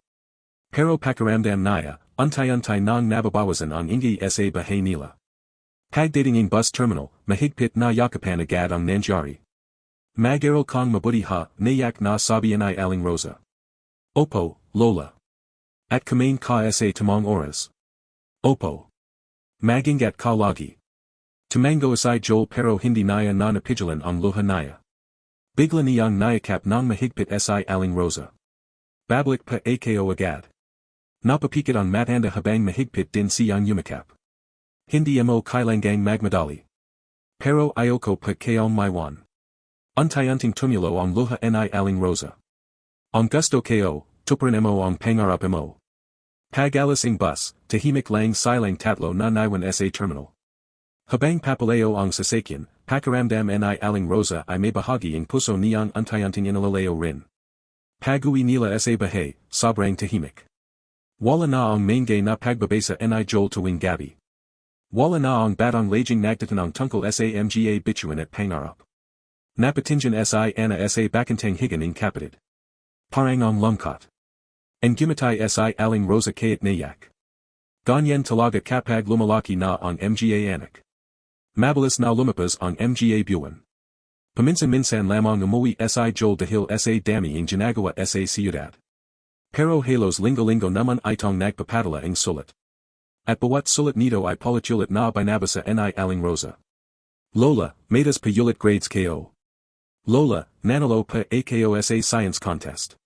Pero pakiramdam niya, untay-untay nang nababawasan ang ingi sa bahay nila. Pagdating ng bus terminal, mahigpit na yakapan agad ang nangyari. Mag-aral kang mabuti ha, nayak na sabi ni aling Rosa. Opo, Lola. At kumain ka sa tamang oras. Opo. Magingat ka lagi. Tumango si Joel pero hindi niya na napigilan ang luha niya. Bigla niyang nayakap ng mahigpit si aling Rosa. Babalik pa ako agad. Napapikit ang matanda habang mahigpit din siyang yumakap. Hindi mo kailangang magmadali. Pero ayoko pa kayong maiwan. Untay-unting tumulo ang luha ni aling Rosa. Ang gusto kayo, tuparin mo ang pangarap mo. Pag-alis ng bus, tahimik lang silang tatlo na naiwan sa terminal. Habang papalayo ang sasakyan, pakiramdam ni aling Rosa ay may bahagi ng puso niyang untay-unting inilalayo rin. Pag-uwi nila sa bahay, sobrang tahimik. Wala na ang maingay na pagbabasa ni Joel tuwing gabi. Wala na ang batang laging nagtatanong tungkol sa mga bituin at pangarap. Napatingin si Anna sa bakantang higan ng kapatid. Parang ang lungkot. Ang gumatay si aling Rosa kaya't nayak. Ganyan talaga kapag lumalaki na ang mga anak. Mabilis na lumapas ang mga buwan. Paminsan-minsan lamang umuwi si Joel dahil sa dami ang ginagawa sa siyudad. Pero halos linggo-linggo naman itong nagpapadala ang sulat. At bawat sulat nito ay paulit-ulit na binabasa ni aling Rosa. Lola, metas pa ulit grades ko. Lola, nanalo pa ako sa science contest.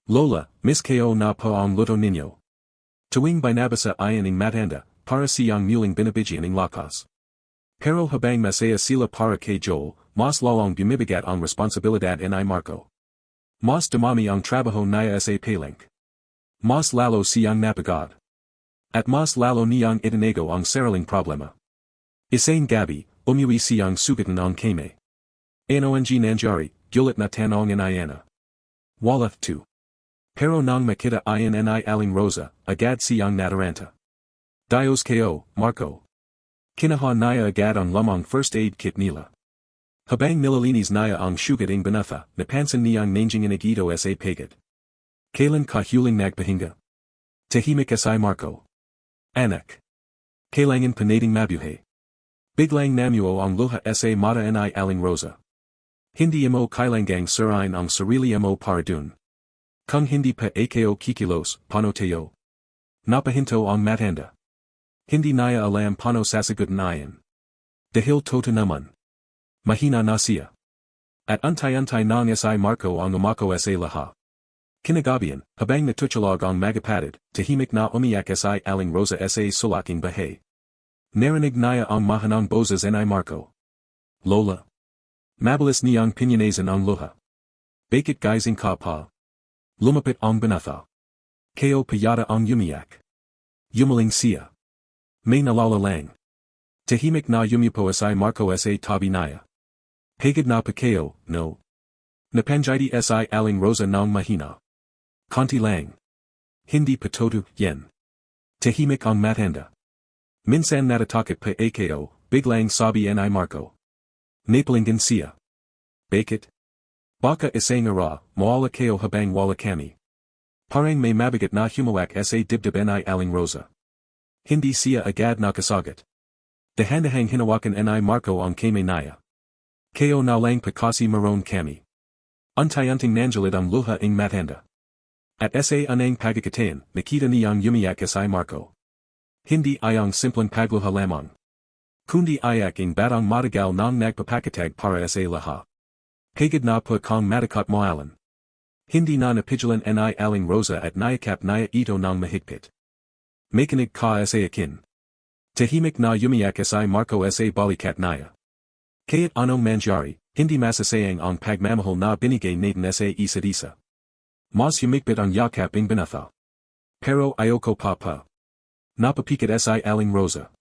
Lola, miss ko na pa ang luto ninyo. Tuwing binabasa ayan ng matanda, para siyang muling binibigyan ng lakas. Pero habang masaya sila para kay Joel, mas lalong bumibigat ang responsibilidad ni Marco. Mas dumami ang trabaho niya sa palank. Mas lalo siyang napagod. At mas lalo niyang itinago ang sariling problema. Isang gabi, umuwi siyang sugatan ang kame. Ano ang nangyari, gulit na tanong ni Anna. Wala to. Pero nang makita ayan ni aling Rosa, agad siyang nataranta. Dios ko, Marco. Kinaha niya agad ang lamang first aid kit nila. Habang nilalinis niya ang sugat ng banafa, napansin niyang nangying inagito sa pagod. Kailan ka huling nagpahinga? Tahimik si Marco. Anak. Kailangan panating mabuhay. Biglang namuo ang luha sa mata ni aling Rosa. Hindi mo kailangang sirain ang sarili mo para dun. Kung hindi pa ako kikilos, paano tayo? Napahinto ang matanda. Hindi niya alam paano sasagutin ayan. Dahil toto naman. Mahina na siya. At untay-untay na si Marco ang umako sa lahat. Kinagabihan, habang natutulog ang magapatid, tahimik na umiyak si aling Rosa sa sulaking bahay. Narinig niya ang mahanang boses ni Marco. Lola. Mabilis niyang pinyanasan ang luha. Bakit gising ka pa? Lumapit ang banafa. Ko payata ang umiyak. Yumaling siya. May nalala lang. Tahimik na yumupo si Marco sa tabi naya. Pagod na pakeo, no. Napanjidi si aling rosa ng mahina. Konti lang. Hindi patoto, yen. Tahimik ang matanda. Minsan natatakot pa ako, biglang sabi ni Marco. Napalingan siya. Bakit? Baka isang ara, mawala kayo habang wala kami. Parang may mabigat na humawak sa dibdib ni aling rosa. Hindi siya agad nakasagot. Dahan-dahang hinawakan ni Marco ang kamay naya. Kayo na lang pakasi maroon kami. Unti-unting nanjalid ang luha ng matanda. At sa anang pagkakataon, nakita niyang umiyak si Marco. Hindi ayang simpleng pagluha lamang. Kundi ayak ang batang matagal ng nagpapakatag para sa lahat. Pagod na po kang matakot moalan. Hindi na napigilan ni aling rosa at nayakap niya ito ng mahigpit. Makinig ka sa akin. Tahimik na umiyak si Marco sa balikat niya. Kahit anong mangyari, hindi masasayang ang pagmamahal na binigay natin sa isa't isa. Mas humigpit ang yakap ng binatha. Pero ayoko pa. Napapikat si aling rosa.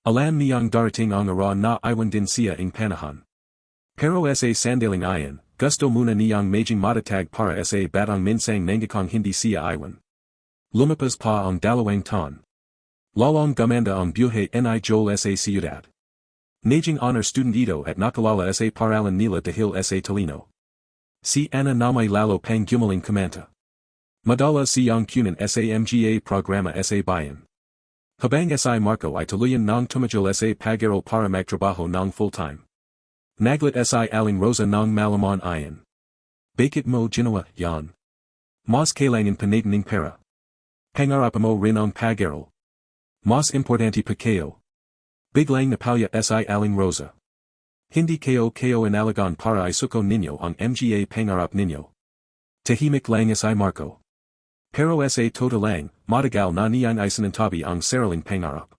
Alam niyang darating ang ara na iwan din siya ng panahon. Pero sa sandaling ayan, gusto muna niyang maging matatag para sa batang minsang nangakang hindi siya iwan. Lumipas pa ang dalawang taon. Lalong gumanda ang buhay ni Joel sa siyudad. Naging honor student ito at nakalala sa paralan nila dahil sa talino. Si Ana na may lalo pang gumaling kumanta. Madala siyang kunan sa mga programa sa bayan. Habang si Marco ay tuluyan ng tumagil sa pag-aral para magtrabaho ng full-time. Naglit si aling rosa ng malaman ayan. Bakit mo ginawa yan? Mas kailangan pa natin ng pera. Pangarap mo rin ang pag-aral. Mas importante pa kayo. Biglang napalya si aling rosa. Hindi kayo inalagan para isuko ninyo ang mga pangarap ninyo. Tahimik lang si Marco. Pero sa todo lang, matagal na niyang isinantabi ang sariling pangarap.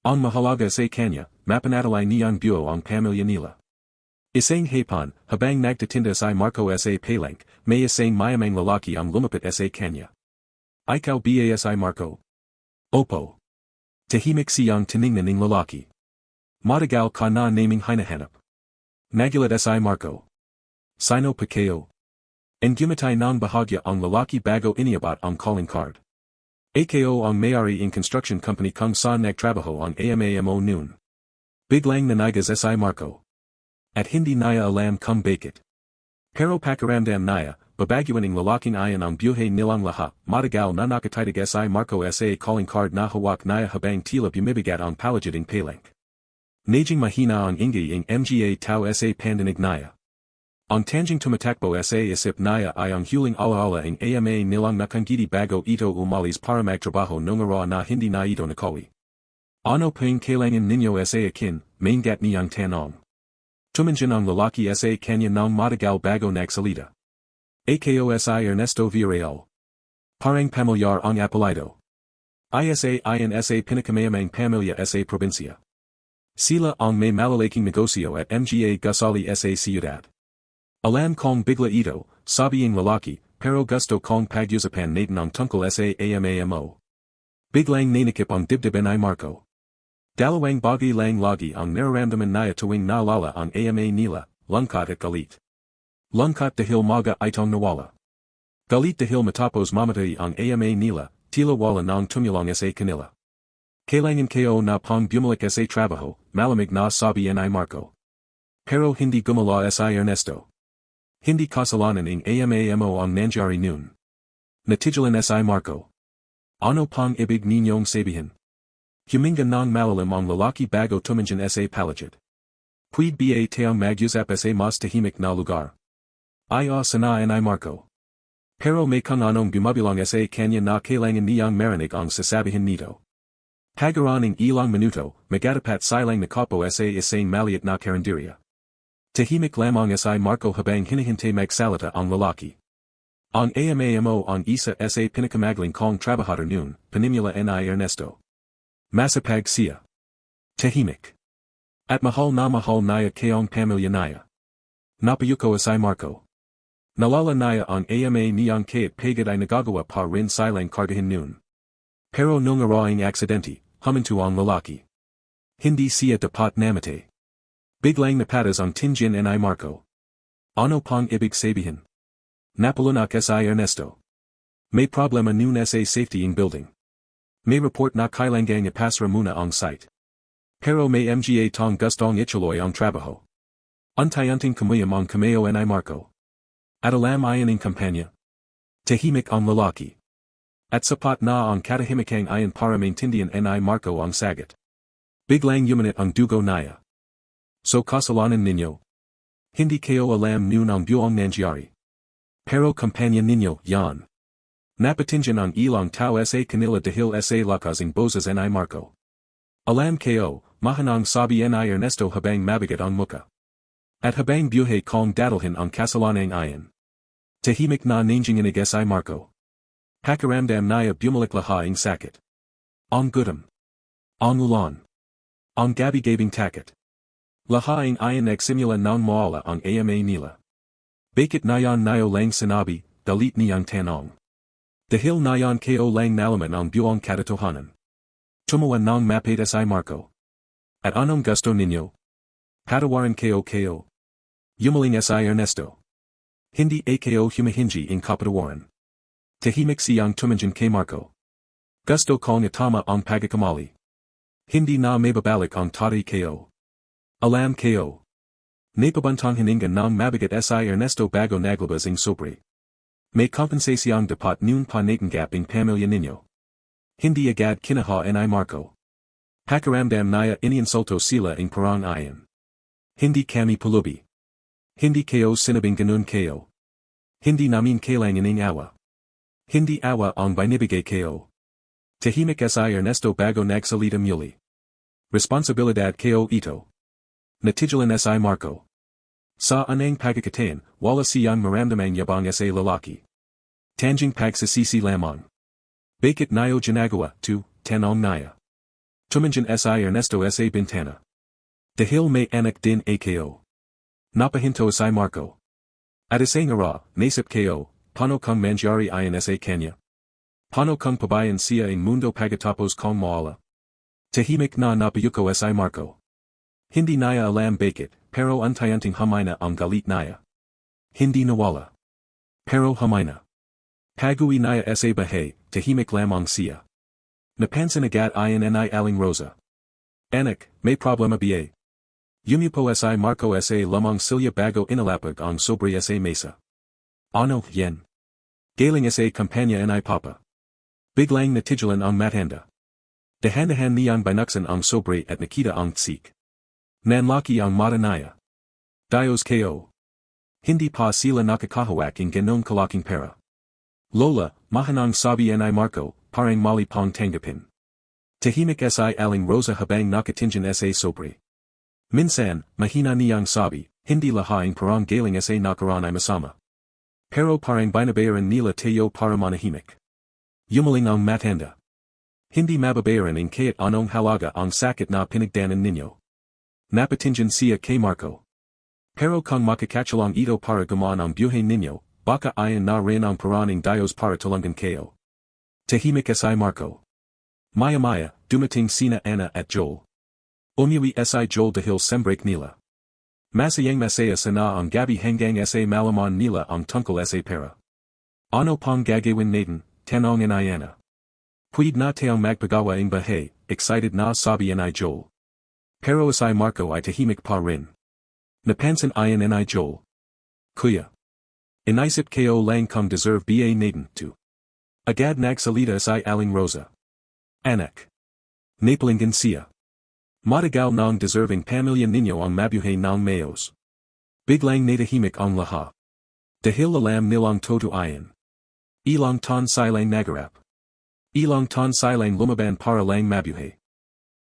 Ang mahalaga sa kanya, mapanatili niyang buo ang pamilya nila. Isang hapon, habang nagtitinda si Marco sa palengke, may isang mayamang lalaki ang lumapit sa kanya. Ikaw ba si Marco? Opo. Tahimik siyang tiningnan ng lalaki. Matagal ka na naming hinahanap. Nagulat si Marco. Sino pa kayo? And gumatay ng bahagya ang lalaki bago iniabot ang calling card. Ako ang may-ari in construction company kung saan nagtrabaho ang AMAMO noon. Biglang nanigas si Marco. At hindi naya alam kung bakit. Pero pakiramdam naya, babaguan ng lalaking ayan ang buhay nilang lahat, matagal na nakatitig si Marco sa calling card na hawak naya habang tila bumibigat ang palagid ng palengke. Naging mahina ang ingay ng mga tao sa pandinig naya. Ang tanging tumatakbo sa isip naya ay ang huling alaala ng ama nilang nakangiti bago ito umalis para magtrabaho nung araw na hindi na ito nakawi. Ano pang kailangan ninyo sa akin, maingat niyang tanong. Tumanjan ang lalaki sa kanya ng matagal bago nagsalita. Ako si Ernesto Villarreal. Parang pamilyar ang apelido. Isa ayan sa pinakamayamang pamilya sa probinsya. Sila ang may malalaking negosyo at mga gusali sa siyudad. Alam kong bigla ito, sabi ang lalaki, pero gusto kong pag-usapan natin ang tungkol sa AMAMO. Biglang nanikip ang dibdib ni Marco. Dalawang bagay lang lagi ang nararamdaman niya tuwing naalala ang ama nila, lungkot at galit. Lungkot dahil maga itong nawala. Galit dahil matapos mamatay ang ama nila, tila wala ng tumulong sa kanila. Kailangan kayo na pang bumalik sa trabaho, malamig na sabi ni Marco. Pero hindi gumala si Ernesto. Hindi kasalanan ng AMAMO ang nangyari noon. Natigilan si Marco. Ano pang ibig ninyong sabihin? Huminga ng malalim ang lalaki bago tumanjan sa palagid. Puwede ba tayong mag-usap sa mas tahimik na lugar? Ay sana ni Marco. Pero may kung anong bumabilang sa kanya na kailangan niyang marinig ang sasabihin nito. Pagaran ng ilang minuto, magatapat silang nakapo sa isang maliit na karinderya. Tahimik lamang si Marco habang hinihintay magsalita ang lalaki. Ang AMAMO ang isa sa pinakamagaling kong trabahador noon, panimula ni Ernesto. Masapag siya. Tahimik. At mahal na mahal naya kayong pamilya naya. Napayuko si Marco. Nalala naya ang ama niyang kahit pagod ay nagagawa pa rin silang kargahin noon. Pero nung araw ang aksidente, huminto ang lalaki. Hindi siya dapat namate. Biglang napatas ang tinjin ni Marco. Ano pang ibig sabihin? Napulunak si Ernesto. May problema noon sa safety ng building. May report na kailangang ipasra muna ang site. Pero may mga tong gustong ituloy ang trabaho. Untayanting kamuyam ang kameo ni Marco. At alam iyan ng kampanya. Tahimik ang lalaki. At sapat na ang katahimikang iyan para maintindihan ni Marco ang sagot. Biglang yumanit ang dugo niya. So kasalanan ninyo. Hindi kayo alam noon ang buong nangyari. Pero kampanya ninyo, yan. Napatinjan ang ilang tao sa kanila dahil sa lakasing boses ni Marco. Alam kayo, mahanang sabi ni Ernesto habang mabigat ang muka. At habang buhay kong dadalhin ang kasalanang iyan. Tahimik na nanginginig si Marco. Pakiramdam niya bumalik lahaing sakit. Ang gutom. Ang ulan. Ang gabi-gabing takot. Lahaing iyan nagsimula ng mawala ang ama nila. Bakit nayan niyo lang sinabi, dalit niyang tanong. Dahil nayan kayo lang nalaman ang buong katotohanan. Tumawa ng mapait si Marco. At anong gusto ninyo? Patawarin kayo. Yumaling si Ernesto. Hindi kayo humihingi in kapatawaran. Tahimik siyang tumanjan kay Marco. Gusto kong itama ang pagkakamali. Hindi na mababalik ang tari kayo. Alam kayo. Napabantang hiningan ng mabigat si Ernesto bago naglabas ng sobre. May kompensasyong dapat noon pa natanggap ang pamilya ninyo. Hindi agad kinaha ni Marco. Pakiramdam niya iniinsulto sila ang parang iyan. Hindi kami pulubi. Hindi kayo sinabing ganun kayo. Hindi namin kailangan ng awa. Hindi awa ang binibigay kayo. Tahimik si Ernesto bago nagsalita muli. Responsibilidad kayo ito. Natigilan si Marco. Sa anang pagkakataon, wala siyang maramdamang yabang sa lalaki. Tanjing pagsisisi lamang. Bakit niyo ginagawa, tanong niya. Tumanjan si Ernesto sa bintana. Dahil may anak din kayo. Napahinto si Marco. At isang ara, nasip kayo, paano kung mangyari iyan sa kanya? Paano kung pabayan siya ang mundo pagkatapos kong mawala? Tahimik na napayuko si Marco. Hindi niya alam bakit, pero untayanting humina ang galit niya. Hindi nawala. Pero humina. Pag-uwi niya sa bahay, tahimik lamang siya. Napansin agad iyan ni Aling Rosa. Anak, may problema ba? Yumupo si Marco sa lamang silya bago inalapag ang sobre sa mesa. Ano, yan? Galing sa kampanya ni Papa. Biglang natigilan ang matanda. Dahan-dahan niyang binuksan ang sobre at nakita ang tsik. Nanlaki ang mata niya. Dios kayo. Hindi pa sila nakakahawak ng ganong kalaking pera. Lola, mahanang sabi ni Marco, parang mali pang tanggapin. Tahimik si Aling Rosa habang nakatingin sa sobre. Minsan, mahina niyang sabi, hindi lahaing parang galing sa nakaraan ay masama. Pero parang binabayaran nila tayo para manahimik. Yumaling ang matanda. Hindi mababayaran ng kahit anong halaga ang sakit na pinagdanan ninyo. Napatingin siya kay Marco. Pero kung makakachalang ito para gumaan ang buhay ninyo, baka ayan na rin ang paraning Dios para tulungan kayo. Tahimik si Marco. Maya-maya, dumating sina Ana at Joel. Umuwi si Joel dahil sembreak nila. Masayang masaya sana ang gabi hanggang sa malaman nila ang tungkol sa pera. Ano pang gagawin natin, tanong ni Ana. Pwede na tayong magpagawa ng bahay, excited na sabi ni Joel. Pero si Marco ay tahimik pa rin. Napansin iyan ni Joel. Kuya. Inisip kayo lang kung deserve ba natin to. Agad nagsalita si Aling Rosa. Anak. Napalinggan siya. Matagal ng deserving pamilya ninyo ang mabuhay ng mayos. Biglang natahimik ang lahat. Dahil alam nilang todo iyan. Ilang ton silang nagarap. Ilang ton silang lumaban para lang mabuhay.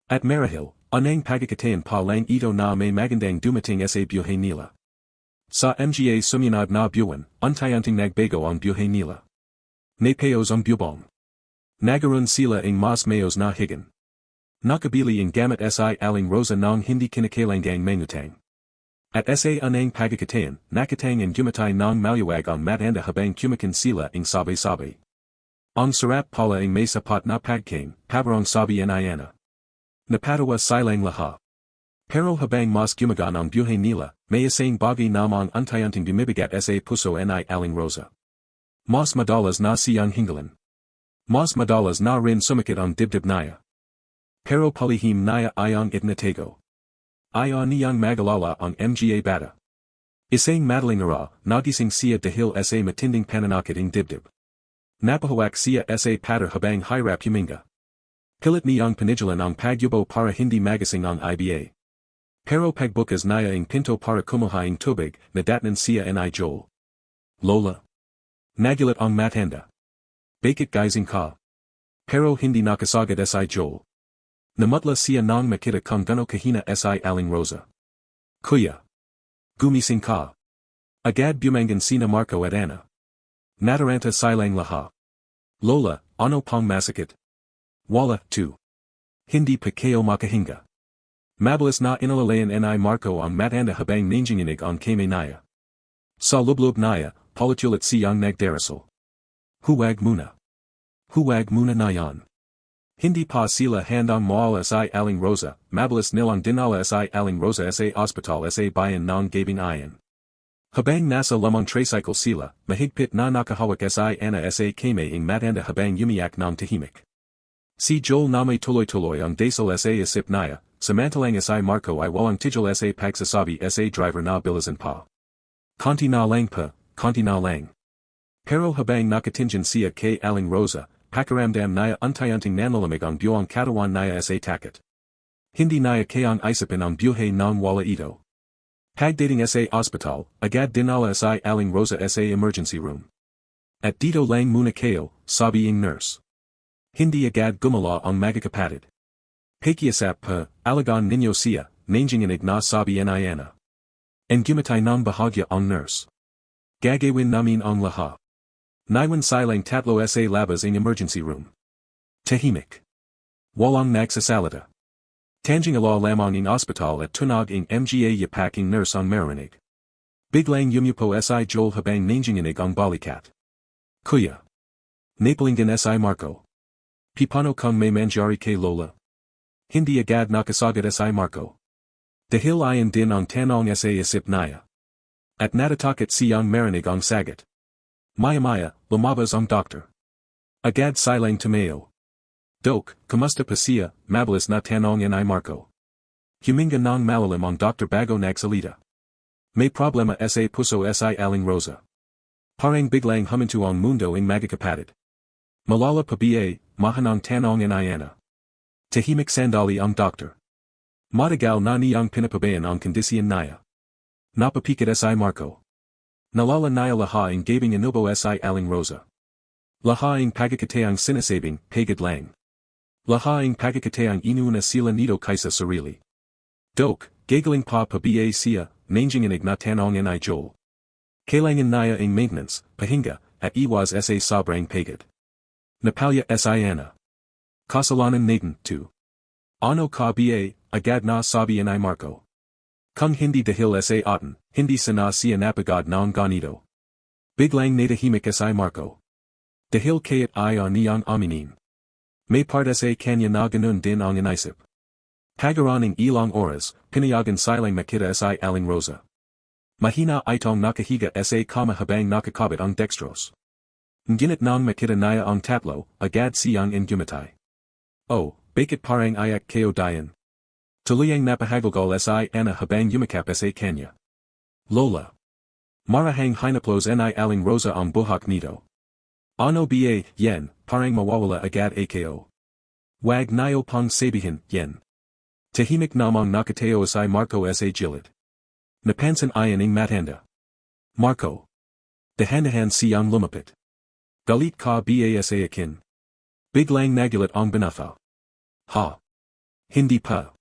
At marahil, anang pagkakataon pa lang ito na may magandang dumating sa buhay nila. Sa mga sumunod na buwan, untayanting nagbago ang buhay nila. Napayos ang bubong. Nagaroon sila ang mas mayos na higan. Nakabili ang gamit si Aling Rosa ng hindi kinakailangang mangutang. At sa anang pagkakataon, nakatang ang gumatay ng maluwag ang matanda habang kumakan sila ang sabay-sabay. Ang sarap pala ang may sapat na pagkain, pabarong sabi ni Ana. Napatawa silang laha. Pero habang mas gumagan ang buhay nila, may isang bagay namang unti-unting bumibigat sa puso ni Aling Rosa. Mas madalas na siyang hinggalan. Mas madalas na rin sumakit ang dibdib niya. Pero palihim niya ayang itnatago. Ayaw niyang magalala ang mga bata. Isang madaling araw, nagising siya dahil sa matinding pananakit ng dibdib. Napahawak siya sa pader habang hirap huminga. Pilit niyang panigilan ang pagyubo para hindi magising ang iba. Pero pagbukas niya ang pinto para kumuha ng tubig, nadatnan siya ni Joel. Lola. Nagulat ang matanda. Bakit gising ka? Pero hindi nakasagad si Joel. Namutla siya nang makita kung gano kahina si Aling Rosa. Kuya. Gumising ka. Agad bumangan sina Marco at Ana. Nataranta silang laha. Lola, ano pang masakit? Wala, too. Hindi pa kayo makahinga. Mabilis na inalalayan ni Marco ang matanda habang nanginginig ang kamay niya. Sa lublob niya, palitulit siyang nagdarasal. Huwag muna. Huwag muna na yan. Hindi pa sila handang maala si Aling Rosa, mabilis nilang dinala si Aling Rosa sa ospital sa bayan ng gabing iyan. Habang nasa lamang tricycle sila, mahigpit na nakahawak si Ana sa kamay ng matanda habang umiyak ng tahimik. Si Joel na may tuloy-tuloy ang dasal sa isip niya, samantalang si Marco ay walang tigil sa pagsasabi sa driver na bilisan pa. Konti na lang pa, konti na lang. Pero habang nakatingin siya kay Aling Rosa, pakiramdam niya unti-unting nanalamig ang buong katawan niya sa takot. Hindi niya kayang isipin ang buhay ng wala ito. Pagdating sa ospital, agad dinala si Aling Rosa sa emergency room. At dito lang muna kayo, sabi ng nurse. Hindi agad gumala ang magkakapatid. Pakiasap pa, alagaan ninyo siya, nanginginig na sabi ni Ana. And gumatay ng bahagya ang nurse. Gagawin namin ang lahat. Naiwan silang tatlo sa labas ng emergency room. Tahimik. Walang nagsasalita. Tanging ala lamang ng ospital at tunog ng mga yapak ng nurse ang marinig. Biglang yumupo si Joel habang nanginginig ang balikat. Kuya. Napalinggan si Marco. Pipano kung may manjari kay Lola. Hindi agad nakasagad si Marco. Dahil ayon din ang tanong sa isip niya. At natatakot siyang marinig ang sagot. Maya-maya, lumabas ang doktor. Agad silang tumayo. Dok, kumusta pa siya, mabilis na tanong ni Marco. Huminga ng malalim ang doktor bago nagsalita. May problema sa puso si Aling Rosa. Parang biglang huminto ang mundo ng magkakapatid. Malala pa ba, mahanang tanong ni Ana. Tahimik sandali ang doktor. Matagal na niyang pinapabayan ang kondisyon niya. Napapikit si Marco. Nalala niya lahat ang gabing inubo si Aling Rosa. Lahat ang pagkakataang sinasabing, pagod lang. Lahat ang pagkakataang inuuna sila nito kaysa sarili. Dok, gagaling pa ba siya, nanginginig na tanong ni Joel. Kailangan niya ang maintenance, pahinga, at iwas sa sobrang pagod. Napalya si Ana. Kasalanan natin, too. Ano ka ba, agad na sabi ni Marco. Kung hindi dahil sa atin, hindi sana siya napagod ng ganito. Biglang natahimik si Marco. Dahil kaya't ayaw niyang aminin. May parte sa kanya na ganun din ang inisip. Pagaraning ilang oras, pinayagan silang makita si Aling Rosa. Mahina itong nakahiga sa kama habang nakakabit ang dextrose. Nginit nang makita niya ang tatlo, agad siyang gumatay. Oh, bakit parang ayak kayo dayan? Tuluyang napahagalgal si Ana habang yumakap sa kanya. Lola. Marahang hinaplos ni Aling Rosa ang buhok nito. Ano ba, yan, parang mawawala agad ako. Wag niyo pang sabihin, yan. Tahimik namang nakatayo si Marco sa gilid. Napansin iyan ng matanda. Marco. Dahan-dahan siyang lumapit. Galit ka ba sa akin? Biglang nagulat ang binafa. Ha? Hindi pa.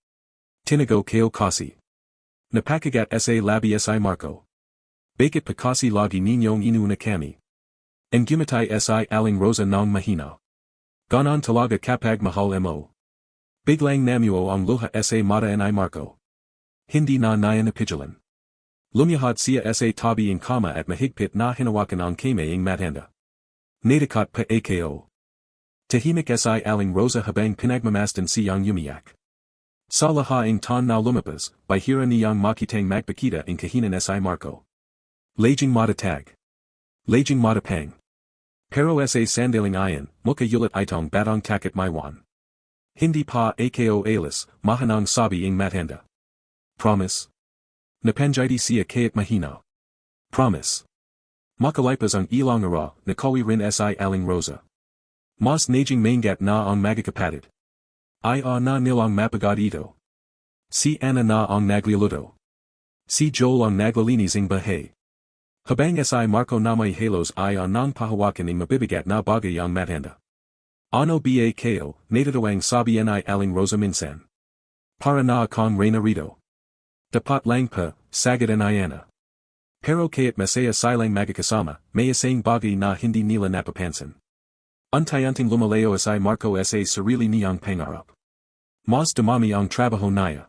Tinago kayo kasi. Napakagat sa labi si Marco. Bakit pa kasi lagi ninyong inuuna kami? And gumatay si Aling Rosa ng mahina. Ganon talaga kapag mahal mo. Biglang namuo ang luha sa mata ni Marco. Hindi na niya napigilan. Lumiyahad siya sa tabi ng kama at mahigpit na hinawakan ang kamay ng matanda. Natakot pa ako. Tahimik si Aling Rosa habang pinagmamasdan siyang umiyak. Sa lahaing ton na lumapas, by hira niyang makitang magbakita in kahinan si Marco. Laging matatag. Laging matapang. Pero sa sandaling ayan, muka yulat itong batang takit maiwan. Hindi pa ako alis, mahanang sabi ing matanda. Promise. Napanjiti siya kayat mahina. Promise. Makalipas ang ilang ara, nakawi rin si aling Rosa. Mas najing maingat na ang magkakapatid. Na nilang mapagod ito. Si Ana na ang nagluluto. Si Joel ang naglalinis ng bahay. Habang si Marco na may halos nang pahawakan ng mabibigat na bagay ang matanda. Ano ba kayo, natito ang sabi ni aling Rosa minsan. Para na akong reyna rito. Dapat lang pa, sagad ni Ana. Pero kaya't masaya silang magkakasama, may isang bagay na hindi nila napapansin. Untayanting lumalayo si Marco sa sarili niyang pangarap. Mas dumami ang trabaho niya.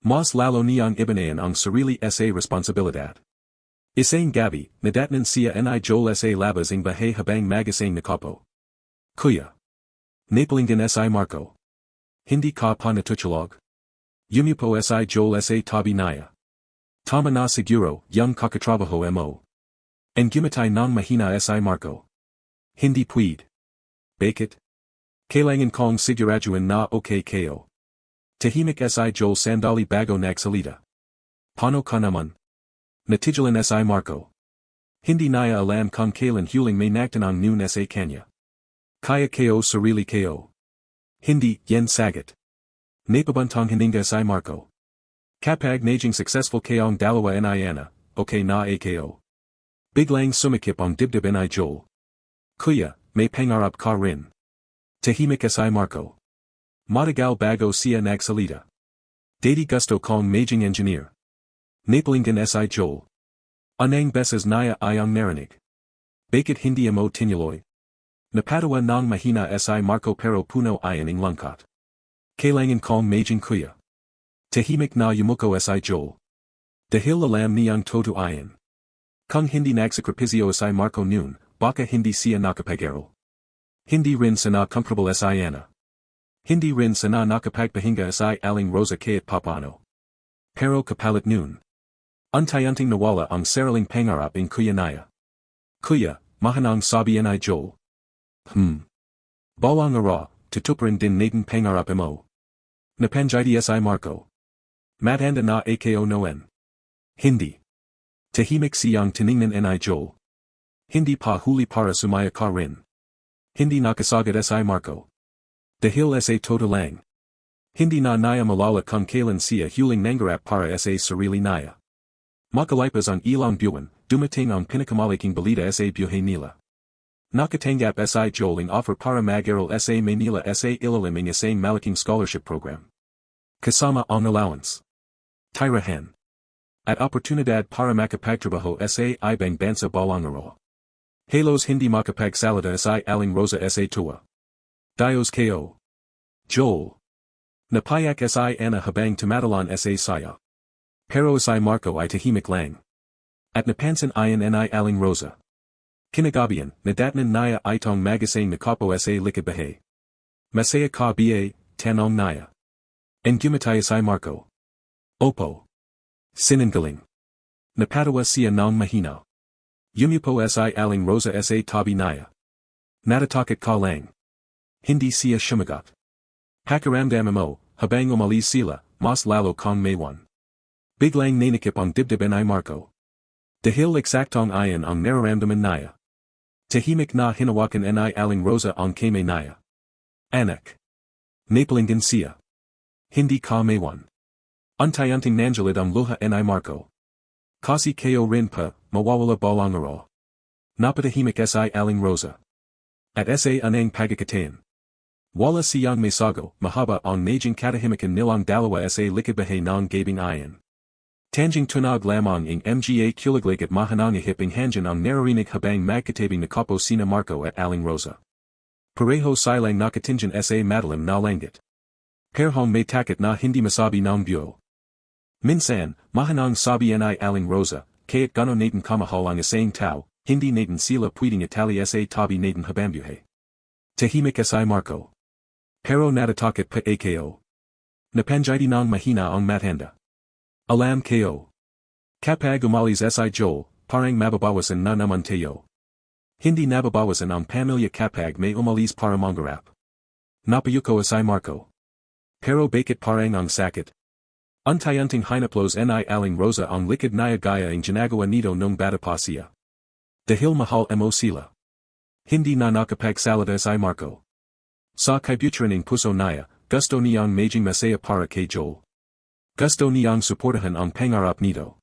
Mas lalo niyang ibinayan ang sarili sa responsibilidad. Isang gabi, nadatnan siya ni Joel sa labas ng bahay habang magising nakapo. Kuya. Napalingan si Marco. Hindi ka pa natutulog? Yumupo si Joel sa tabi niya. Tama na siguro, yung kakatrabaho mo. En gumatay ng mahina si Marco. Hindi pwede. Bakit? Kailangan kong siguraduhin na okay kayo. Tahimik si Joel sandali bago nagsalita. Paano ka naman? Natigilan si Marco. Hindi niya alam kung kailan huling may nagtanong noon sa kanya. Kaya kayo sarili kayo. Hindi, yan sagat. Napabantang hininga si Marco. Kapag naging successful kayong dalawa ni Ana, okay na kayo. Biglang sumikip ang dibdib ni Joel. Kuya, may pangarap ka rin. Tahimik si Marco. Matagal bago siya nagsalita. Dati gusto kong maging engineer. Napalingan si Joel. Anang beses niya ang narinig. Bakit hindi mo tinuloy? Napatawa ng mahina si Marco pero puno ayan ng lungkot. Kailangan kong maging kuya. Tahimik na yumuko si Joel. Dahil alam niyang todo ayan. Kung hindi nagsakripisyo si Marco noon, baka hindi siya nakapag-aral. Hindi rin sana comfortable si Ana. Hindi rin sana nakapagpahinga si aling Rosa kaya't papano. Pero kapalit noon. Untayanting nawala ang sariling pangarap ng kuya niya. Kuya, mahanang sabi ni Joel. Bawang ara, tutuparin din natin pangarap mo. Napanjiti si Marco. Matanda na ako noen. Hindi. Tahimik siyang tiningnan ni Joel. Hindi pa huli para sumaya ka rin. Hindi nakasagad si Marco. Dahil sa todo lang. Hindi na niya malala kung kailan siya huling nangarap para sa sarili niya. Makalipas ang ilang buwan, dumating ang pinakamalaking balita sa buhay nila. Nakatanggap si Joel ang offer para mag-aral sa Manila sa ilalim ng isang malaking scholarship program. Kasama ang allowance. Tirahan. At oportunidad para makapagtrabaho sa ibang bansa balangaro. Halos hindi makapagsalita si aling Rosa sa tuwa. Dios ko. Joel. Napayak si Ana habang tumatalan sa saya. Pero si Marco ay tahimik lang. At napansin ayan ni aling Rosa. Kinagabihan, nadatnan niya itong magising nakapo sa likid-bahay. Masaya ka ba, tanong niya. En gumatay si Marco. Opo. Sinungaling. Napatawa siya ng mahina. Yumupo si aling Rosa sa tabi niya. Natatakot ka lang. Hindi siya sumagot. Pakiramdam mo, habang umalis sila, mas lalo kong maywan. Biglang nanikip ang dibdib ni Marco. Dahil eksaktong ayan ang nararamdaman niya. Tahimik na hinawakan ni aling Rosa ang kamay niya. Anak. Napalingan siya. Hindi ka maywan. Untayanting nanjalid ang luha ni Marco. Kasi kayo rin pa, mawawala balangaro. Napatahimik si aling Rosa. At sa anang pagkakatayan. Wala siyang masago, mahaba ang naging katahimikan nilang dalawa sa likid-bahay ng gabing ayan. Tanjing tunag lamang ang mga kuliglig at mahanangahip ang hanjan ang naririnig habang magkatabing nakapo sina Marco at aling Rosa. Pareho silang nakatingin sa madalim na langit. Perhong may takot na hindi masabi ng buo. Minsan, mahanang sabi ni aling Rosa, kaya't gano'n natin kamahal ang isang tao, hindi natin sila pwedeng itali sa tabi natin habambuhay. Tahimik si Marco. Pero natatakot pa ako. Napanjiti ng mahina ang matanda. Alam ko. Kapag umalis si Joel, parang mababawasan na naman tayo. Hindi nababawasan ang pamilya kapag may umalis para mangarap. Napayuko si Marco. Pero bakit parang ang sakit? Unti-unting hinaplos ni Aling Rosa ang likod niya gaya ang ginagawa nito nung bata pa siya. Dahil mahal mo sila. Hindi na nakapagsalita si Marco. Sa kaibuturan ng puso niya, gusto niyang maging masaya para kay Joel. Gusto niyang suportahan ang pangarap nito.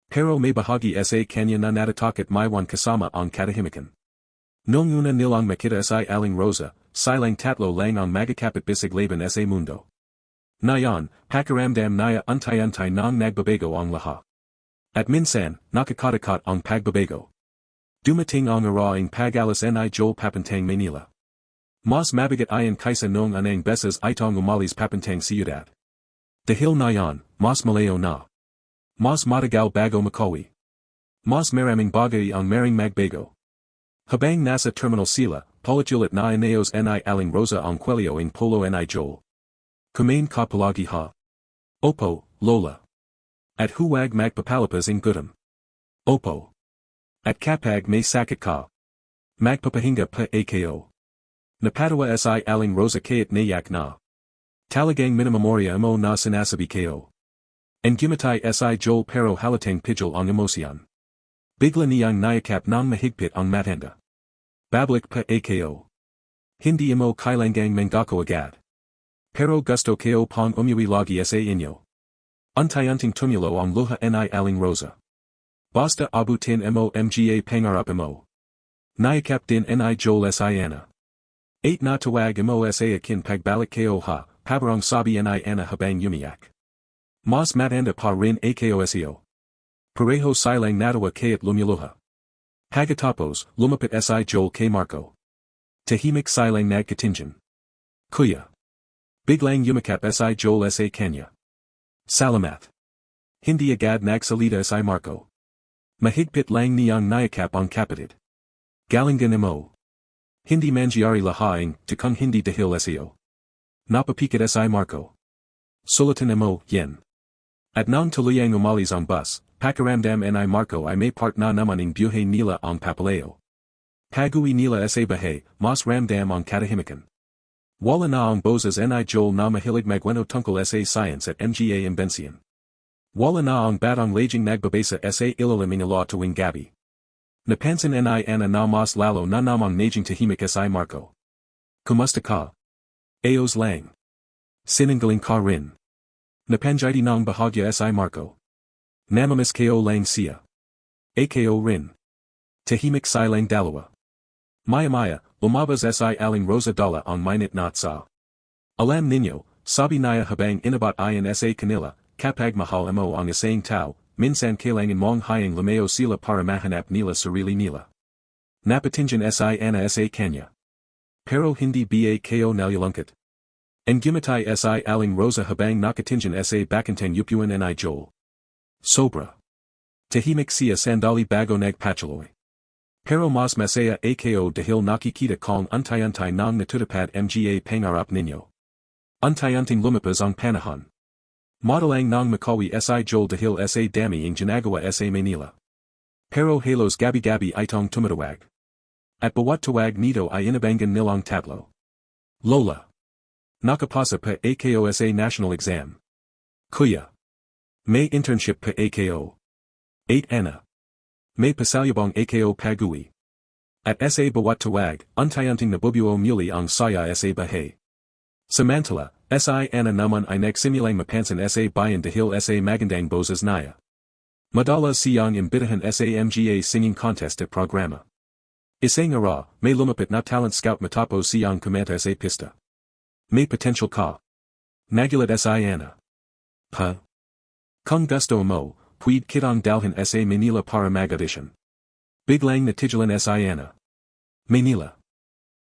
Pero may bahagi sa kanya na natatakot maiwan kasama ang katahimikan. Nung una nilang makita si Aling Rosa, silang tatlo lang ang magkakapit bisig laban sa mundo. Ngayon, pakiramdam niya unti-unti nang nagbabago ang lahat. At minsan, nakakatakot ang pagbabago. Dumating ang araw ang pag-alis ni Joel papantang Manila. Mas mabigat ayan kaysa nung anang beses itong umalis papantang siyudad. Dahil ngayon, mas malayo na. Mas matagal bago makawi. Mas maraming bagay ang maring magbago. Habang nasa terminal sila, paulit-ulit na inaos ni Aling Rosa ang kwelyo ang polo ni Joel. Kumain ka palagi ha? Opo, Lola. At huwag magpapalipas ang gutom. Opo. At kapag may sakit ka. Magpapahinga pa ako. Napatawa si Aling Rosa kaya't nayak na. Talagang minamemorya mo na sinasabi ko. And gumatay si Joel pero halatang pidgel ang emosyon. Bigla niyang nayakap ng mahigpit ang matanda. Babalik pa ako. Hindi mo kailangang mangako agad. Pero gusto ko pang umuwi lagi sa inyo. Unti-unting tumulo ang luha ni Aling Rosa. Basta abutin mo mga pangarap mo. Nayakap din ni Joel si Ana. 8 na tawag mo sa akin pagbalik ko ha, pabarang sabi ni Ana habang umiyak. Mas matanda pa rin ako seo. Pareho silang natawa kaya't lumuluha. Pagkatapos, lumapit si Joel kay Marco. Tahimik silang nagkatingin. Kuya. Biglang yumakap si Joel sa kanya. Salamat. Hindi agad nagsalita si Marco. Mahigpit lang niyang nayakap ang kapatid. Galingan mo. Hindi mangyari lahaing, kung hindi dahil seo. Napapikit si Marco. Sulatan mo, yen. At nang tuluyang umalis ang bus, pakiramdam ni Marco ay may part na naman ang buhay nila ang papaleo. Pag-uwi nila sa bahay, mas ramdam ang katahimikan. Wala na ang boses ni Joel na mahilig magwento tungkol sa science at mga imbensyon. Wala na ang batang laging nagbabasa sa ilalim ng law tuwing gabi. Napansin ni Ana na mas lalo na namang naging tahimik si Marco. Kumusta ka? Ayos lang. Sinanggaling ka rin. Napanjiti ng bahagya si Marco. Namamiss ko lang siya. Ako rin. Tahimik silang dalawa. Maya-maya, lumabas si Aling Rosa dala ang mainit na sa. Alam ninyo, sabi niya habang inabat ayan sa kanila, kapag mahal mo ang isang tao, minsan kailangan mong hayang lumayo sila para mahanap nila sarili nila. Napatingin si Ana sa kanya. Pero hindi ba ko nalalungkot. And gumatay si Aling Rosa habang nakatingin sa bakantang upuan ni Joel. Sobra. Tahimik siya sandali bago nagpatuloy. Pero mas masaya ako dahil nakikita kong unti-unti nang natutupad mga pangarap ninyo. Unti-unting lumapas ang panahon. Madalang nang makawi si Joel dahil sa dami ang ginagawa sa Manila. Pero halos gabi-gabi itong tumatawag. At bawat tawag nito ay inabangan nilang tatlo. Lola. Nakapasa pa ako sa national exam. Kuya. May internship pa ako. 8 Ana. May pasalubong ako pag-uwi. At sa bawat tawag, unti-unting nabubuo muli ang saya sa bahay. Samantala, si Ana naman ay nagsimulang mapansin sa bayan dahil sa magandang boses niya. Madalas siyang imbitahan sa mga singing contest at programa. Isang araw, may lumapit na talent scout matapos siyang kumanta sa pista. May potential ka. Nagulat si Ana. Pa? Kung gusto mo, pwede kitang dalhin sa Manila para mag-audition. Biglang natigilan si Ana. Manila.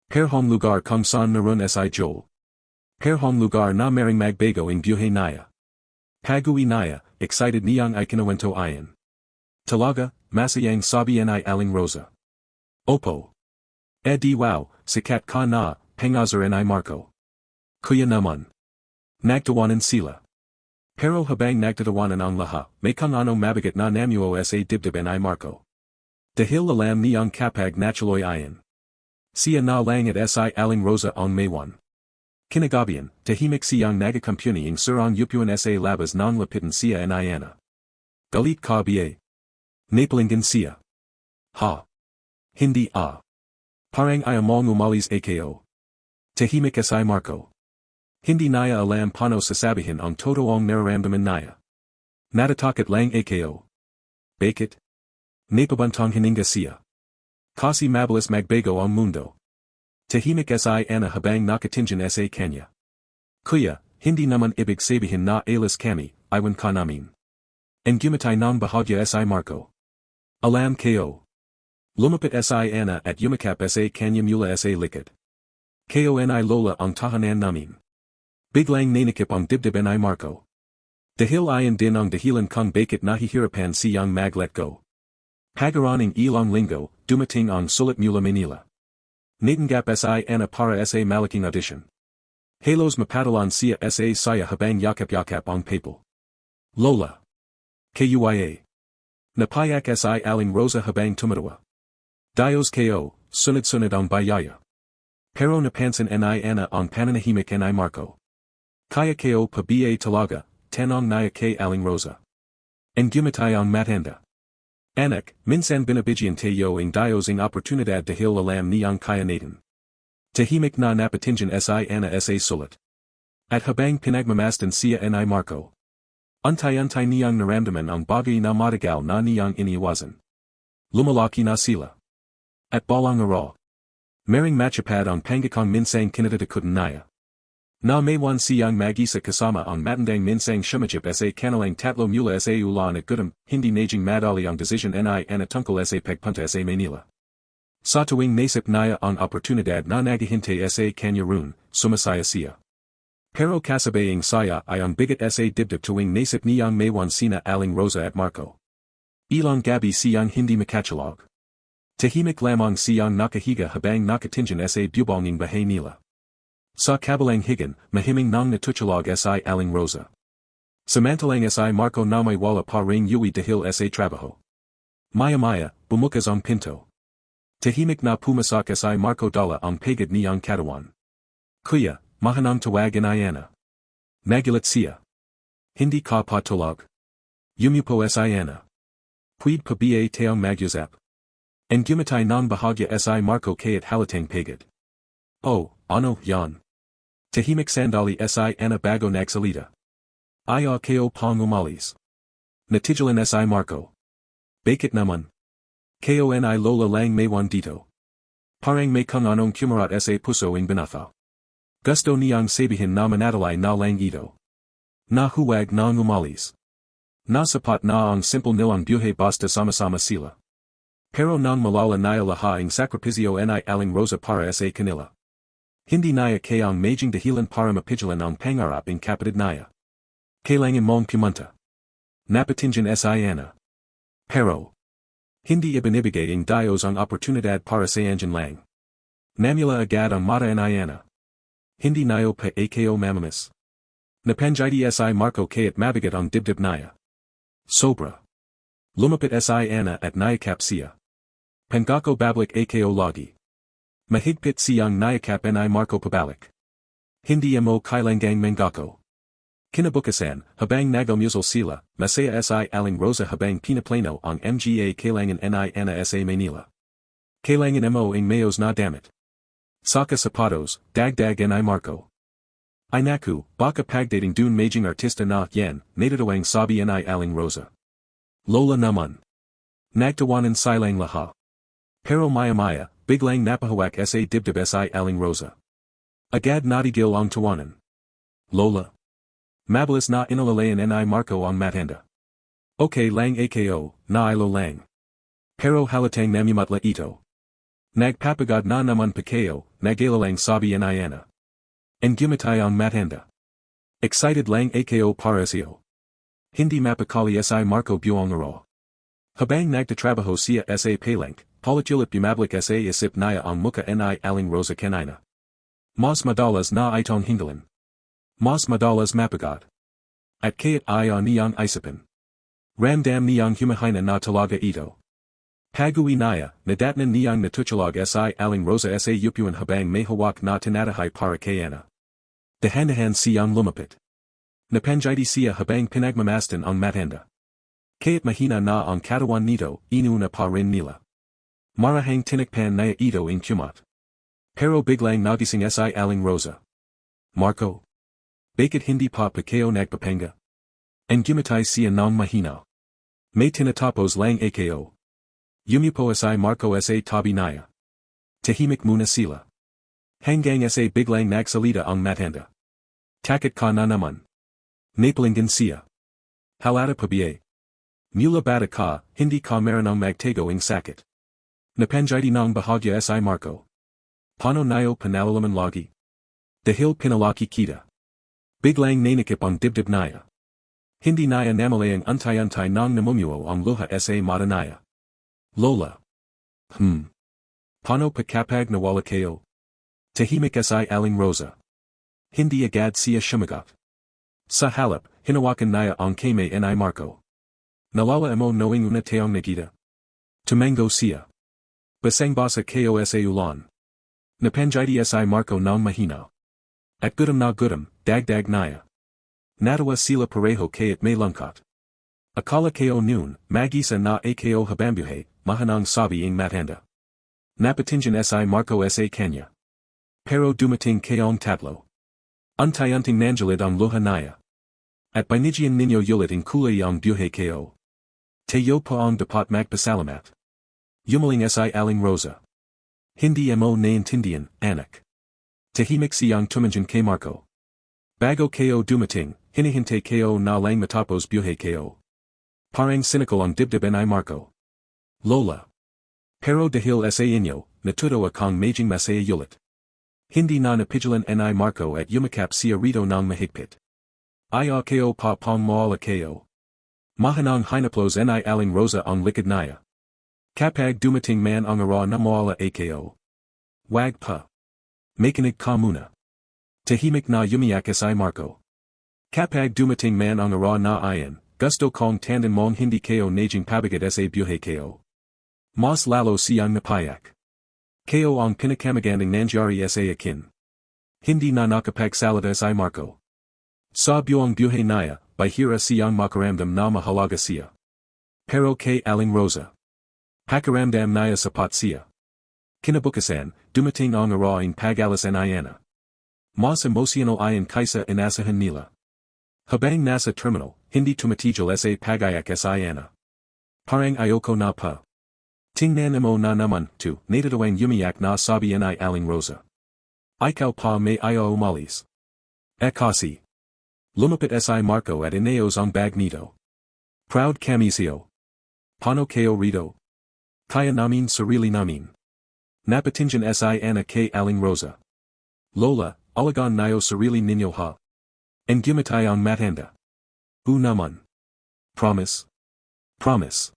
Perhom lugar kung saan naroon si Joel. Perhom lugar na maring magbago ang buhay niya. Pag-uwi niya, excited niyang ay kinuwento ayan. Talaga, masayang sabi ni Aling Rosa. Opo. Di wow, sikat ka na, pangazar ni Marco. Kuya naman. Nagtawanan Sila. Pero habang nagtatawanan ang lahat, may kung ano mabigat na namuo sa dibdib ni Marco. Dahil alam niyang kapag natuloy ayan. Siya na lang at si aling Rosa ang maywan. Kinagabian, tahimik siyang nagakampuning surang upuan sa labas ng lapitan siya and Iana. Galit ka ba? Napalinggan siya. Ha. Hindi Parang ayamong umalis ako. Tahimik si Marco. Hindi naya alam paano sasabihin ang totoong nararamdaman naya. Natatakot lang ako. Bakit? Napabantang hininga siya. Kasi mabilis magbago ang mundo. Tahimik si Ana habang nakatingin sa kanya. Kuya, hindi naman ibig sabihin na alis kami, iwan ka namin. And gumatay ng bahagya si Marco. Alam ko. Lumapit si Ana at yumakap sa kanya mula sa likod. Ko ni Lola ang tahanan namin. Biglang nanikip ang dibdib ni Marco. Dahil ayan din ang dahilan kung bakit nahihirapan siyang mag-let go. Pagaraning ilang linggo, dumating ang sulat mula Manila. Natanggap si Ana para sa malaking audition. Halos mapadalan siya sa saya habang yakap-yakap ang papel. Lola. Kuya. Napayak si aling Rosa habang tumatawa. Dios ko, sunod-sunod ang bayaya. Pero napansin ni Ana ang pananahimik ni Marco. Kaya ko pa ba talaga, tanong niya kay aling Rosa. And gumatay ang matanda. Anak, minsan binibigyan tayo ang Diyos ang oportunidad dahil alam niyang kaya natin. Tahimik na napatingin si Ana sa sulat. At habang pinagmamasdan siya ni Marco. Antay-antay niyang naramdaman ang bagay na matagal na niyang iniiwasan. Lumalaki na sila. At balang araw. Maring matchapad ang pangakang minsang kinatatakutan niya. Na maywan siyang mag-isa kasama ang matandang minsang shumachip sa kanilang tatlo mula sa ulan at gutom, hindi naging madali ang decision ni Ana tungkol sa pagpunta sa Manila. Sa tuwing nasip niya ang oportunidad na naghihintay sa kanya roon, sumasaya siya. Pero kasabayang saya ay ang bigat sa dibdib tuwing nasip niyang maywan sina aling Rosa at Marco. Ilang gabi siyang hindi makatulog. Tahimik lamang siyang nakahiga habang nakatingin sa bubonging bahay nila. Sa kabilang higan, mahiming nang natutulog si aling Rosa. Samantalang si Marco na may wala pa ring uwi dahil sa trabaho. Maya-maya, bumukas ang pinto. Tahimik na pumasak si Marco dala ang pagod niyang katawan. Kuya, mahanang tawag ni Ana. Nagulat siya. Hindi ka pa tulog. Yumupo si Ana. Puwid pa ba tayong magyusap. And gumatay ng bahagya si Marco kayat halatang pagod. Oh, ano yan? Tahimik sandali si Ana bago nagsalita. Ayaw ko pang umalis. Natigilan si Marco. Bakit naman? Ko ni Lola lang maywan dito. Parang may kung anong kumarat sa puso ang binafa. Gusto niyang sabihin na manatalay na lang ito. Na huwag nang umalis. Nasapat na ang simple nilang buhay basta sama-sama sila. Pero nang malala niya lahaing sakripisyo ni aling Rosa para sa kanila. Hindi niya kayang maging dahilan para mapigilan ang pangarap ng kapatid niya. Kailangan mong pumunta. Napatingin si Ana. Pero. Hindi ibinibigay ng Diyos ang oportunidad para sa anjan lang. Namula agad ang mata ni Ana. Hindi niyo pa ako mamamis. Napanjidi si Marco kayat mabigat ang dibdib niya. Sobra. Lumapit si Ana at nayakap siya. Pangako bablik ako lagi. Mahigpit siyang nayakap ni Marco pabalik. Hindi mo kailangang mangako. Kinabukasan, habang nagamusal sila, masaya si aling Rosa habang pinaplano ang mga kailangan ni Ana sa Manila. Kailangan mo ang mayos na damit. Saka sapatos, dagdag ni Marco. Ay naku, baka pagdating dun maging artista na yan, natutawang sabi ni aling Rosa. Lola naman. Nagtawanan silang lahat. Pero maya-maya, biglang napahawak sa dibdib si aling Rosa. Agad natigil ang tawanan. Lola. Mabilis na inalalayan ni Marco ang matanda. Okay lang ako, na ilo lang. Pero halatang namumutla ito. Nagpapagod na naman pa kayo, nagilalang sabi ni Ana. And gumatay ang matanda. Excited lang ako para siyo. Hindi mapakali si Marco buong araw. Habang nagtatrabaho siya sa palank, Politulit bumablik sa isip niya ang muka ni aling Rosa kanina. Mas madalas na itong hindalan. Mas madalas mapagat. At kayat iya niyang isipin. Ramdam niyang humahina na talaga ito. Pag-uwi naya, nadatnan niyang natuchalog si aling rosa sa upuan habang may hawak na tinatahay para kayana. Dahan-dahan siyang lumapit. Napanjiti siya habang pinagmamastan ang matanda. Kaya't mahina na ang katawan nito, inuuna pa rin nila. Marahang tinakpan niya ito in kumat. Pero biglang nagising si aling rosa. Marco? Bakit hindi pa kayo nagpapanga? Ang gumatay siya ng mahina. May tinatapos lang ako. Yumupo si Marco sa tabi niya. Tahimik muna sila. Hanggang sa biglang nagsalita ang matanda. Takot ka na naman. Napalingan siya. Halata pabiye. Mula bata ka, hindi ka maranang magtago ng sakit. Napanjiti ng bahagya si Marco. Pano nayo panalalaman lagi. Dahil pinalaki kita. Biglang nanikip ang dibdib naya. Hindi naya namalayang antay-antay ng namumuo ang luha sa mata naya. Lola. Pano pa kapag nawala kayo? Tahimik si aling rosa. Hindi agad siya sumagot. Sa halip, hinawakan naya ang kamay ni Marco. Nalala mo knowing una tayong nakita. Tumango siya. Basang basa kayo sa ulan. Napanjiti si Marco ng mahina. At gutom, dagdag naya. Natawa sila pareho kaya't may lungkot. Akala kayo noon, magisa na ako habambuhay, mahanang sabi ng matanda. Napatinjan si Marco sa kanya. Pero dumating kayong tatlo. Antay-anting nanjalid ang luha naya. At binigyan ninyo ulit ang kulay ang buhay kayo. Tayo pa ang dapat magpasalamat. Yumaling si aling rosa. Hindi mo naintindihan, anak. Tahimik siyang tumanjan kay Marco. Bago kayo dumating, hinihintay kayo na lang matapos buhay kayo. Parang cynical ang dibdib ni Marco. Lola. Pero dahil sa inyo, natuto akong maging masaya ulit. Hindi na napigilan ni Marco at yumakap siya rito ng mahigpit. Ayaw kayo pa pang maala kayo. Mahanang hinaplos ni aling rosa ang likod naya. Kapag dumating man ang araw na maala ako. Wag pa. Makinig ka muna. Tahimik na yumiyak si Marco. Kapag dumating man ang araw na ayan, gusto kong tandem mong hindi kayo naging pabigat sa buhay kayo. Mas lalo siyang napayak. Kayo ang pinakamagandang nangyari sa akin. Hindi na nakapagsalita si Marco. Sa buong buhay naya, bahira siyang makaramdam na mahalaga siya. Pero kay aling rosa. Pakaramdam naya sapat siya. Kinabukasan, dumating ang araw ng pag-alis ni Ana. Mas emosyonal ayon kaysa inasahan nila. Habang nasa terminal, hindi tumatigil sa pag-iyak si Ana. Parang ayoko na pa. Tingnan mo na naman, natutawang yumiyak na sabi ni aling rosa. Ikaw pa may ayaw umalis. Kasi. Lumapit si Marco at ineos ang bag nito. Proud kami siyo. Paano kayo rito? Kaya namin sarili namin. Napatinjan si Ana kay aling rosa. Lola, alagaan nayo sarili ninyo ha. Ang gumatay ang matanda. Naman. Promise. Promise.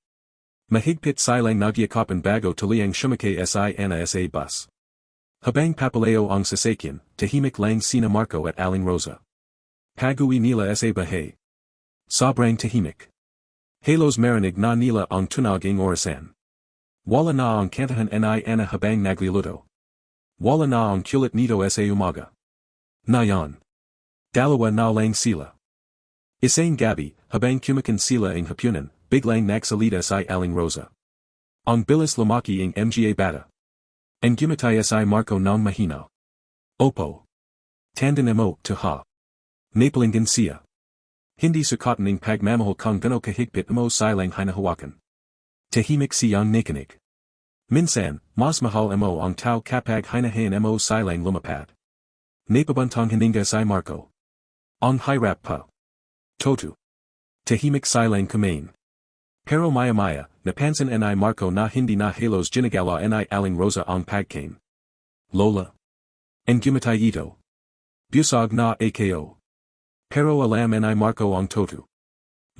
Mahigpit silang nagyakapan bago tuliyang sumakay si Ana sa bus. Habang papaleo ang sasakyan, tahimik lang sina Marco at aling rosa. Pag-uwi nila sa bahay. Sobrang tahimik. Halos marinig na nila ang tunog ng orasan. Wala na ang kantahan ni Ana habang nagluluto. Wala na ang kulit nito sa umaga. Nayon. Dalawa na lang sila. Isang gabi, habang kumakan sila ang hapunan, biglang nagsalita si aling rosa. Ang bilis lumaki ang mga bata. Ang gumatay si Marco ng mahina. Opo. Tanda mo to ha. Napalingan siya. Hindi sukatan ng pagmamahal kung gano kahigpit mo silang hinahawakan. Tahimik siyang nakinig. Minsan, mas mahal mo ang tao kapag hinahain mo silang lumapad. Napabantang hininga si Marco. Ang hirap pa. Totu. Tahimik silang kumain. Pero maya-maya, napansin ni Marco na hindi na halos ginagala ni aling rosa ang pagkain. Lola. Ang gumatay ito. Busog na ako. Pero alam ni Marco ang totu.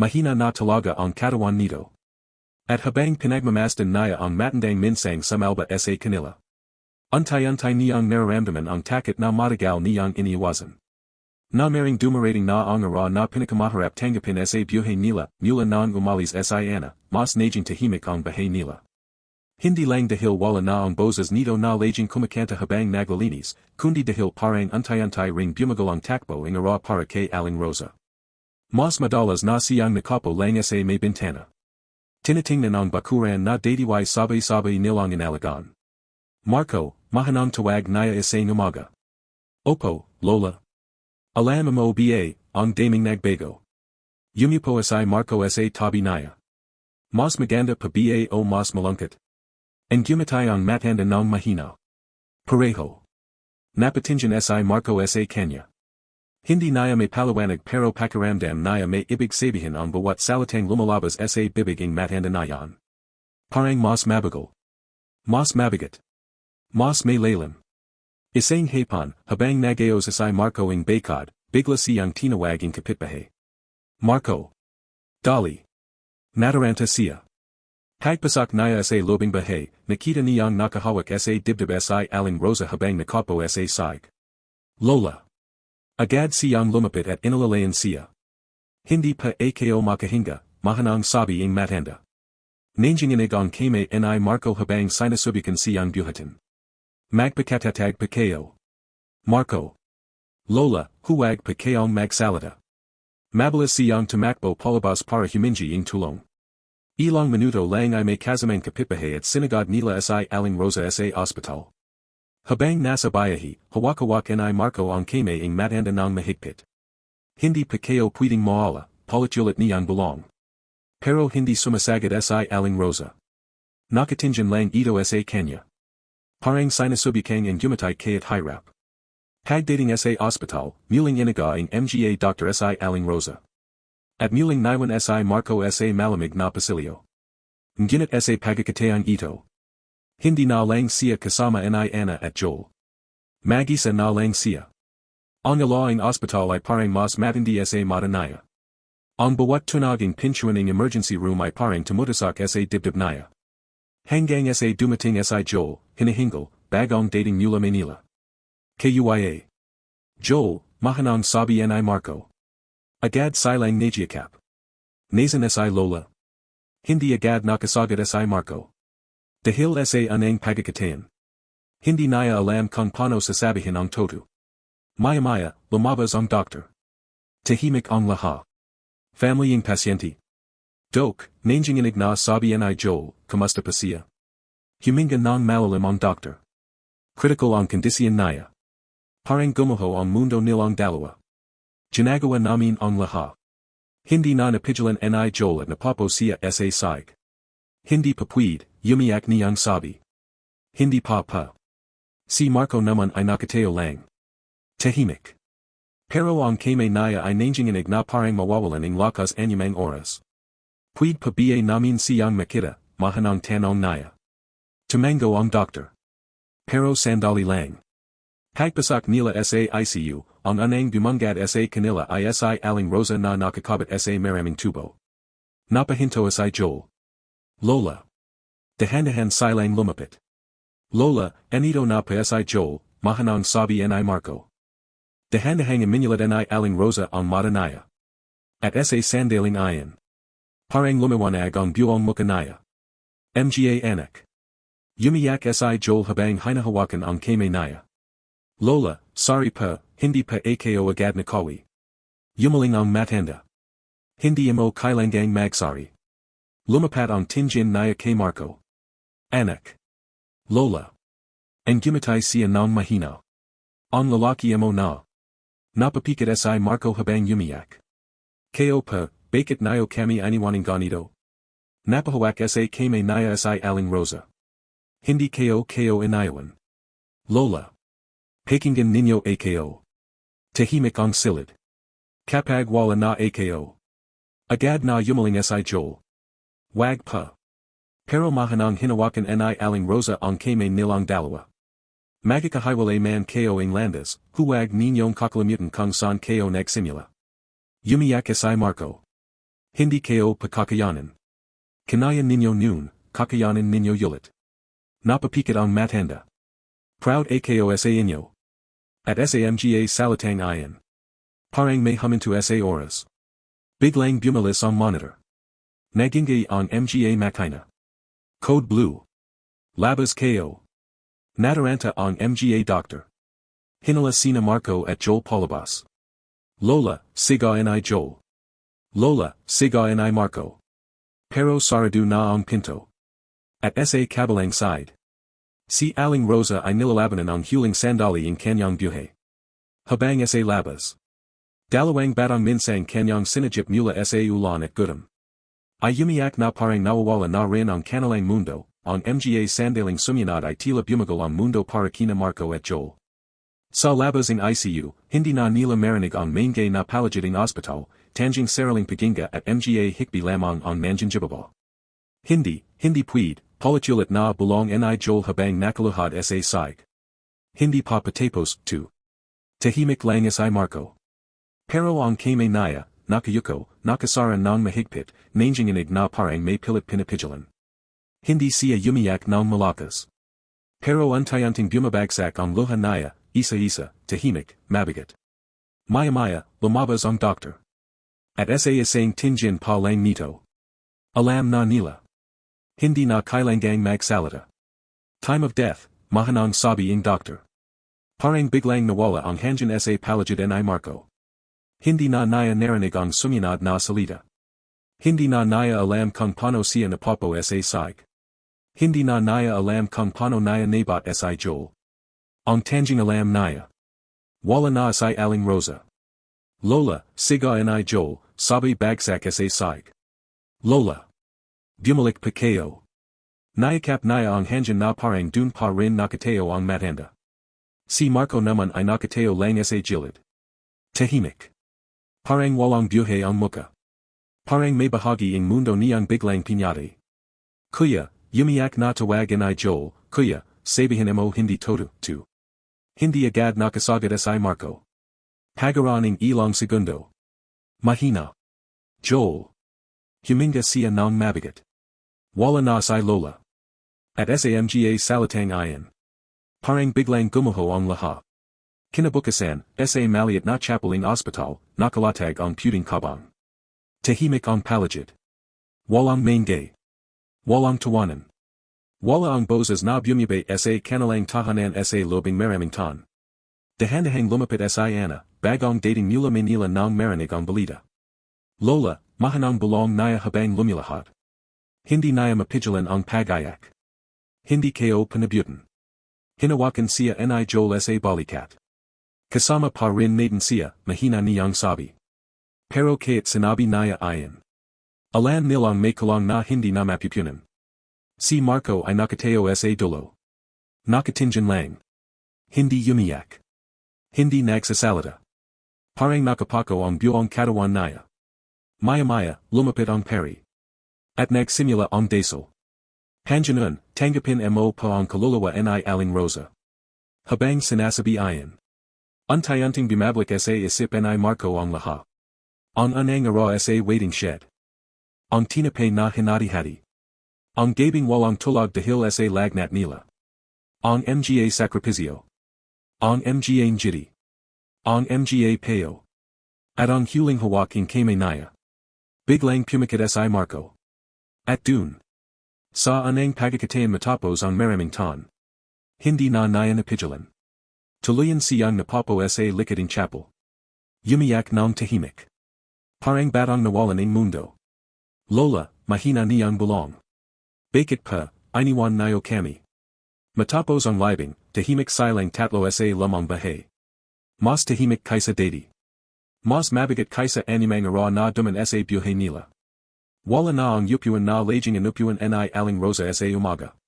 Mahina na talaga ang katawan nito. At habang pinagmamasdan niya ang matandang minsang sa malba sa kanila. Antay-antay niyang nararamdaman ang takot na matagal niyang iniwasan. Na maring dumarating na ang ara na pinakamaharap tanggapin sa buhay nila, mula ng umalis sa ana, mas naging tahimik ang bahay nila. Hindi lang dahil wala na ang boses nito na laging kumakanta habang naglilinis, kundi dahil parang antay-antay ring bumagal ang takbo ng ara para kay Aling Rosa. Mas madalas na siyang nakapo lang sa may bintana. Tinitingnan ang bakuran na dadiway sabay-sabay nilang inalagaan. Marco, mahanang tawag niya isang umaga. Opo, Lola. Alam mo ba, ang daming nagbago. Yumupo si Marco sa tabi niya. Mas maganda pa ba o mas malungkot? Ang gumatay ang matanda ng mahina. Pareho. Napatingin si Marco sa kanya. Hindi niya may paliwanag pero pakiramdam niya may ibig sabihin ang bawat salitang lumalabas sa bibig ng matanda na yan. Parang mas mabagal. Mas mabigat. Mas may lalim. Isang hapon, habang nagayos si Marco ng bakod, bigla siyang tinawag ng kapitbahay. Marco. Dali. Nataranta siya. Pagpasak niya sa lobing bahay, nakita niyang nakahawak sa dibdib si Aling Rosa habang nakapo sa sahig. Lola. Agad siyang lumapit at inalalayan siya. Hindi pa ako makahinga, mahanang sabi ng matanda. Nanginginig ang kamay ni Marco habang sinasubukan siyang buhatin. Magpakatatag pa kayo. Marco. Lola, huwag pa kayong magsalita. Mabilis siyang tumakbo palabas para humingi ng tulong. Ilang minuto lang ay may kasamang kapitbahay at sinagad nila si Aling Rosa sa ospital. Habang nasa bayahi, hawak-hawak ni Marco ang kamay ng matanda ng mahigpit. Hindi pa kayo pwedeng mawala, paulit-ulit niyang bulong. Pero hindi sumasagot si Aling Rosa. Nakatingin lang ito sa kanya. Parang sinasubukang ang gumatay kaya't hirap. Pagdating sa ospital, muling inaga ang mga Dr. si Aling Rosa. At muling naiwan si Marco sa malamig na pasilyo. Ngunit sa pagkakataong ito. Hindi na lang siya kasama ni Anna at Joel. Mag-isa na lang siya. Ang alaing ospital ay parang mas matindi sa mata niya. Ang bawat tunaging pintuan ng emergency room ay parang tumutasak sa dibdib niya. Hanggang sa dumating si Joel, hinahingal, bagong dating mula Manila. Kuya. Joel, mahanang sabi ni Marco. Agad silang nagyakap. Nasan si Lola. Hindi agad nakasagot si Marco. Dahil sa anang pagkakataon. Hindi niya alam kung paano sasabihin ang toto. Maya-maya, lumabas ang doktor. Tahimik ang lahat. Family ng pasyente. Dok, nanginginig na sabi ni Joel, kamusta pa siya? Huminga ng malalim ang doktor. Critical ang kondisyon niya. Parang gumuho ang mundo nilang dalawa. Ginagawa namin ang lahat. Hindi na napigilan ni Joel at napapo siya sa sahig. Hindi pa pwede, umiyak niyang sabi. Hindi pa. Si Marco naman ay nakatayo lang. Tahimik. Pero ang kamay niya ay nanginginig na parang mawawalan ng lakas anyamang oras. Pwede pa ba namin siyang makita, mahanang tanong niya. Tumango ang doktor. Pero sandali lang. Pagpasak nila sa ICU, ang anang bumanggad sa kanila ay si Aling Rosa na nakakabit sa maraming tubo. Napahinto si Joel. Lola. Dahan-dahan silang lumapit. Lola, anito na pa si Joel, mahanang sabi ni Marco. Dahan-dahang iminulat ni Aling Rosa ang mata niya. At sa sandaling ayan. Parang lumiwanag ang buong mukha niya. Mga anak. Umiyak si Joel habang hinahawakan ang kamay niya. Lola, sorry pa, hindi pa ako agad nakawi. Yumaling ang matanda. Hindi mo kailangang magsari. Lumapat ang tingin niya kay Marco. Anak. Lola. Ang gumatay siya ng mahina. Ang lalaki mo na. Napapikit si Marco habang umiyak. Kayo pa, bakit niyo kami iniwaning ganito? Napahawak sa kamay niya si Aling Rosa. Hindi kayo iniwan. Lola. Pakinggan ninyo ako. Tahimik ang silid. Kapag wala na ako. Agad na yumaling si Joel. Wag pa. Pero mahanang hinawakan ni Aling Rosa ang kamay nilang dalawa. Magkakahiwalay man kayo ang landas, huwag ninyong kakalimutan kung saan kayo nagsimula. Umiyak si Marco. Hindi kayo pakakayanan. Kanayan ninyo noon, kakayanan ninyo ulit. Napapikit ang matanda. Proud ako sa inyo. At sa mga salitang ayan. Parang may huminto sa oras. Biglang bumalis ang monitor. Nagingay ang mga makina. Code Blue. Labas KO. Nataranta ang mga doctor. Hinala sina Marco at Joel Palabas. Lola, siga ni Joel. Lola, siga ni Marco. Pero sarado na ang pinto. At sa kabilang side. Si Aling Rosa ay nilalabanan ang huling sandali ng kanyang buhay. Habang sa labas. Dalawang batang minsang kanyang sinajip mula sa ulan at gutom. Ay umiyak na parang nawawala na rin ang kanilang mundo, ang mga sandaling sumunod ay tila bumagal ang mundo para kina Marco at Joel. Sa labas ng ICU, hindi na nila marinig ang maingay na palagid ng ospital, tanging saraling paginga at mga hikbi lamang ang manjanjibaba. Hindi puwid, palachulit na bulong ni Joel habang nakaluhad sa saig. Hindi pa patapos, 2. Tahimik lang si Marco. Pero ang kame naya, nakayuko, nakasara ng mahigpit, nanginginig na parang may pilit pinapigilan. Hindi siya umiyak ng malakas. Pero untayanting bumabagsak ang luha naya, isa-isa, tahimik, mabigat. Maya-maya, lumabas ang doctor. At sa isang tinjin pa lang nito. Alam na nila. Hindi na kailangang magsalita. Time of death, mahanang sabi ng doctor. Parang biglang nawala ang hangin sa palagid ni Marco. Hindi na naya narinig ang sumunod na salita. Hindi na naya alam kung paano siya napopo sa saig. Hindi na naya alam kung paano naya nabat si Joel. Ang tanging alam naya. Wala na si Aling Rosa. Lola, siga ni Joel, sabi bagsak sa saig. Lola. Bumalik pa kayo. Nayakap naya ang hangin na parang dun pa rin nakatayo ang matanda. Si Marco naman ay nakatayo lang sa gilid. Tahimik. Parang walang buhay ang muka. Parang may bahagi ng mundo niyang biglang pinyati. Kuya, umiyak na tawag ni Joel, kuya, sabihin mo hindi todo, 2. Hindi agad nakasagad si Marco. Pagaraning ilang segundo. Mahina. Joel. Huminga siya ng mabigat. Wala na si Lola. At sa mga salitang ayan. Parang biglang gumuho ang lahat. Kinabukasan, sa maliit na chapeling ospital, nakalatag ang puting kabang. Tahimik ang palagid. Walang maingay. Walang tawanan. Wala ang boses na bumibay sa kanilang tahanan sa lobing maraming tan. Dahan-dahang lumapit sa Ana, bagong dating mula Manila nang marinig ang balita. Lola, mahanang bulong naya habang lumilahad. Hindi naya mapigilan ang pag-ayak. Hindi kayo panabutan. Hinawakan siya ni Joel sa balikat. Kasama pa rin natin siya, mahina niyang sabi. Pero kahit sinabi naya ayan. Alam nilang may kulang na hindi na mapupunan. Si Marco ay nakatayo sa dulo. Nakatingin lang. Hindi umiyak. Hindi nagsasalita. Parang nakapako ang buong katawan naya. Maya-maya, lumapit ang peri. At nagsimula ang dasal. Panjanun, tanggapin mo pa ang kaluluwa ni Aling Rosa. Habang sinasabi ayan. Untayanting bumablik sa isip ni Marco ang lahat. Ang anang ara sa waiting shed. Ang tinapay na hinati-hati. Ang gabing walang tulog dahil sa lagnat nila. Ang mga sakripisyo. Ang mga njiti. Ang mga payo. At ang huling hawaking kame naya. Biglang pumikit si Marco. At dun. Sa anang pagkakataon matapos ang maraming tan. Hindi na naya napigilan. Tuluyan siyang napopo sa likading chapel. Umiyak ng tahimik. Parang batang nawalan ng mundo. Lola, mahina niyang bulong. Bakit pa, iniwan niyo kami. Matapos ang libing, tahimik silang tatlo sa lamang bahay. Mas tahimik kaysa dati. Mas mabigat kaysa animang ara na duman sa buhay nila. Wala na ang upuan na laging inupuan ni Aling Rosa sa umaga.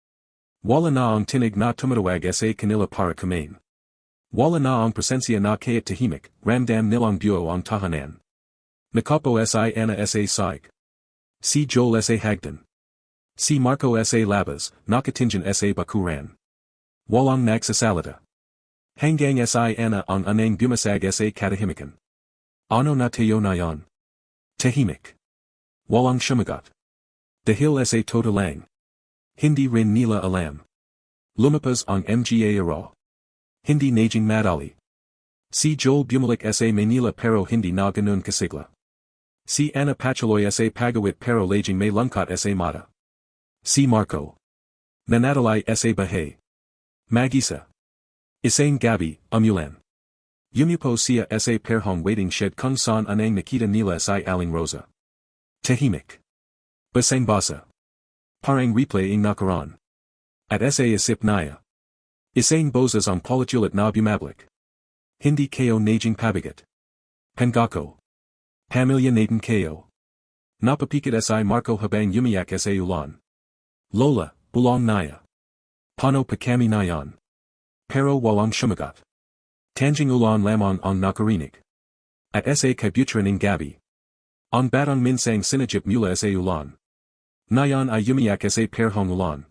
Wala na ang tinig na tumatawag sa kanila para kumain. Wala na ang presensya na kahit tahimik, ramdam nilang buo ang tahanan. Nakapo si Ana sa saig. Si Joel sa hagdan. Si Marco sa labas, nakatingin sa bakuran. Walang nagsasalita. Hanggang si Ana ang anang bumasag sa katahimikan. Ano na tayo na yon? Tahimik. Walang sumagot. Dahil sa todo lang. Hindi rin nila alam. Lumapas ang mga ara. Hindi naging madali. Si Joel Bumalik sa Manila pero hindi na ganun kasigla. Si Ana Pachaloy sa Pagawit pero laging may lungkot sa mata. Si Marco Nanadalay sa Bahay. Mag-isa. Isang gabi, umulan. Yumupo siya sa perhong waiting shed kung saan anang nakita nila sa Aling Rosa. Tahimik. Basang basa. Parang replay ing nakaran. At sa isip naya. Isang boses ang politulat na bumablik. Hindi kayo naging pabigat. Pangako. Pamilya natin kayo. Napapikit sa Marco habang umiyak sa ulan. Lola, bulong naya. Pano pa kami nayan. Pero walang shumagat. Tanjing ulan lamang ang nakarinig. At sa kabutran ng gabi. Ang batang minsang sinajip mula sa ulan. Nayan ay umiyak sa perhong ulan.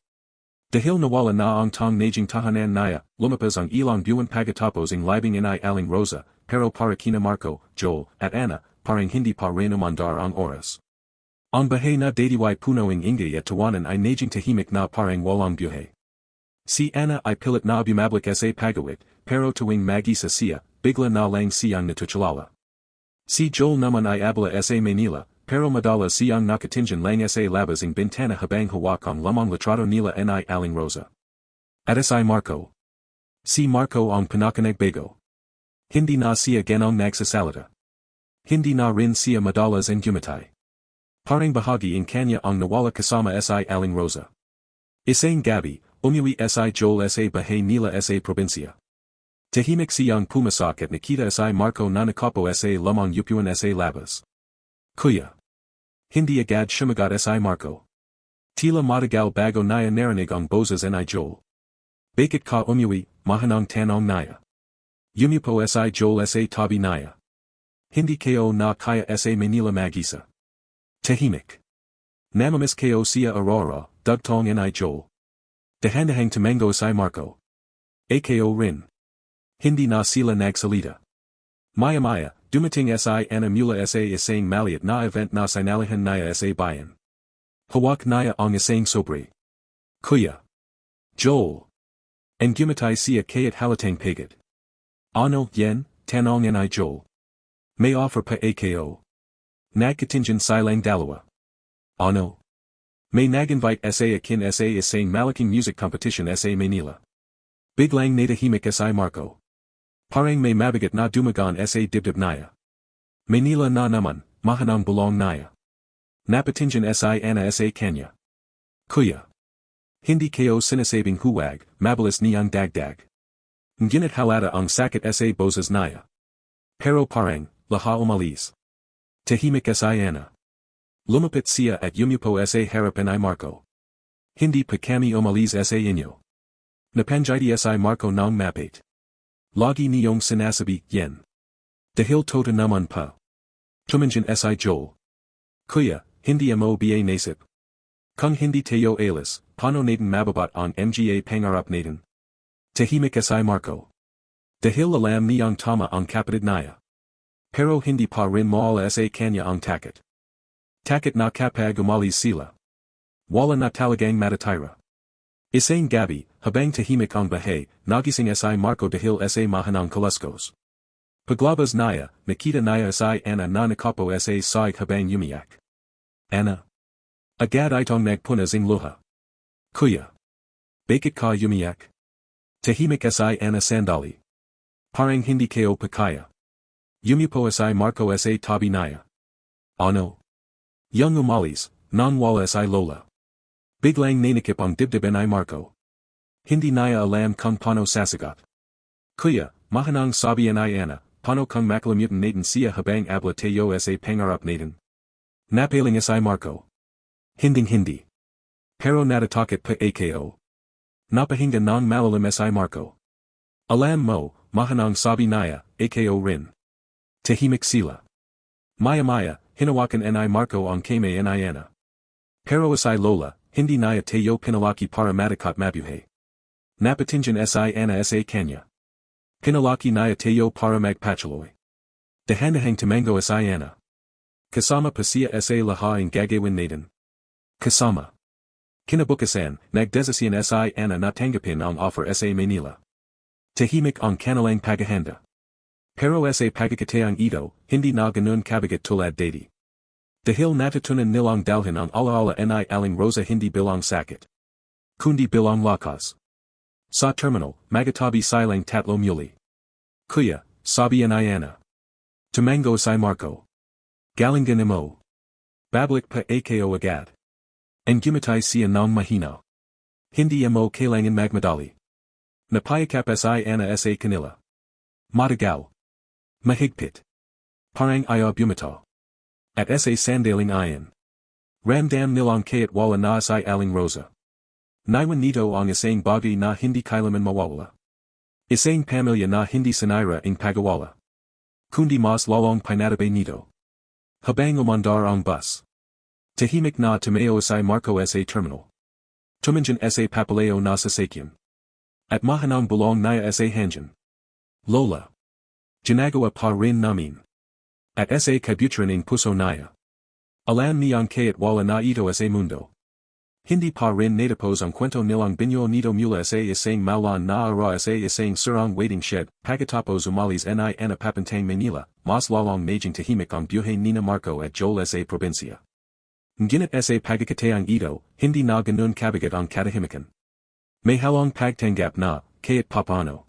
Dahil nawala na ang tang naging tahanan naya, lumapas ang ilang buwan pagkatapos ang libing inay Aling Rosa, pero para kina Marco, Joel, at Ana, parang hindi pa rin umandar ang oras. Ang bahay na dadiway puno ng ingay at tawanan ay naging tahimik na parang walang buhay. Si Ana ay pilit na bumablik sa pagawit, pero tuwing mag-isa siya, bigla na lang siyang natutulala. Si Joel naman ay abala sa Manila, pero madalas siyang nakatingin lang sa labas ng bintana habang hawak ang lamang litrato nila ni Aling Rosa. At si Marco. Si Marco ang pinakanagbago. Hindi na siya ganong nagsasalita. Hindi na rin siya madalas ang gumatay. Parang bahagi in kanya ang nawala kasama si Aling Rosa. Isang gabi, umuwi si Joel sa bahay nila sa probinsya. Tahimik siyang pumasak at nakita si Marco na nakapo sa lamang upuan sa labas. Kuya. Hindi agad shumagat si Marco. Tila matagal bago naya narinig ang boses ni Joel. Bakit ka umuwi, mahanang tanong naya. Yumupo si Joel sa tabi naya. Hindi kayo na kaya sa Manila mag-isa. Tahimik. Namamiss kayo siya Aurora, dugtong ni Joel. Dahan-dahang tumango si Marco. Akayo rin. Hindi na sila nagsalita. Maya-maya, dumating si Ana mula sa isang maliit na event na sinalihan naya sa bayan. Hawak naya ang isang sobre. Kuya. Joel. And gumatay siya kaya't halatang pagod. Ano, yan, tanong ni Joel. May offer pa ako. Nagkatingin silang dalawa. Ano? May nag-invite sa akin sa isang malaking music competition sa Manila. Biglang natahimik si Marco. Parang may mabigat na dumagan sa dibdib naya. Manila na naman, mahanang bulong naya. Napatingin si Ana sa kanya. Kuya. Hindi kayo sinasabing huwag, mabilis niyang dagdag. Ngunit halata ang sakit sa boses naya. Pero parang, laha umalis. Tahimik si Ana. Lumapit siya at yumupo sa harapan ni Marco. Hindi pa kami umalis sa inyo. Napanjiti si Marco ng mapit. Lagi niyong sinasabi, yen. Dahil tota naman pa. Tumingin si Joel. Kuya, hindi mo ba nasip? Kung hindi tayo alis, paano natin mababat ang mga pangarap natin? Tahimik si Marco. Dahil alam niyang tama ang kapatid naya. Pero hindi pa rin maala sa kanya ang takot. Takot na kapag umalis sila. Wala na talagang matatira. Isang gabi, habang tahimik ang bahay, nagising si Marco dahil sa mahanang kalaskos. Paglabas naya, nakita naya si Ana na nakapo sa side habang umiyak. Ana. Agad itong nagpunas ang luha. Kuya. Bakit ka umiyak? Tahimik si Ana sandali. Parang hindi kayo pakaya. Yumupo si Marco sa tabi naya. Ano? Yung umalis, nang wala si Lola. Biglang nanikip ang dibdib ni Marco. Hindi naya alam kung paano sasagot. Kuya, mahanang sabi ni Ana, paano kung makalimutan natin siya habang abla tayo sa pangarap natin? Napaling si Marco. Hindi. Pero natatakot pa ako. Napahinga ng malalim si Marco. Alam mo, mahanang sabi naya, ako rin. Tahimik sila. Maya-maya, hinawakan ni Marco ang kamay ni Ana. Pero si Lola, hindi naya tayo pinalaki para matakot mabuhay. Napatingin si Ana sa kanya. Pinalaki naya tayo para magpatuloy. Dahan-dahang tumango si Ana. Kasama pa siya sa lahat ang gagawin natin. Kasama. Kinabukasan, nagdesisyon si Ana na tanggapin ang offer sa Manila. Tahimik ang kanilang paghahanda. Pero sa pagkakataang ito, hindi na ganun kabigat tulad dati. Dahil natutunan nilang dalhin ang alaala ni Aling Rosa hindi bilang sakit. Kundi bilang lakas. Sa terminal, magatabi silang tatlo muli. Kuya, sabi ni Ana. Tumango si Marco. Galingan mo. Babalik pa ako agad. And gumatay siya ng mahina. Hindi mo kailangan magmadali. Napayakap si Ana sa kanila. Matagal. Mahigpit. Parang ayaw bumitaw. At sa sandaling iyan. Ramdam nilang kayat wala na si Aling Rosa. Naiwan nito ang isang bagay na hindi kailanman mawawala. Isang pamilya na hindi sanayra ang pagawala. Kundi mas lalong pinatabi nito. Habang umandar ang bus. Tahimik na tumayo si Marco sa terminal. Tumanjan sa papaleo na sasakyan. At mahanang bulong naya sa hanjan. Lola. Ginagawa pa rin namin. At sa kabuturan ng puso naya. Alam niyang kayat wala na ito sa mundo. Hindi pa rin natapos ang kwento nilang binyo nito mula sa isang maulan na araw sa isang surang waiting shed, pagkatapos umalis ni Ana Papantang Manila, mas lalong maging tahimik ang buhay nina Marco at Joel sa probinsya. Ngunit sa pagkakataang ito, hindi na ganun kabigat ang katahimikan. May halong pagtanggap na, kayat papano.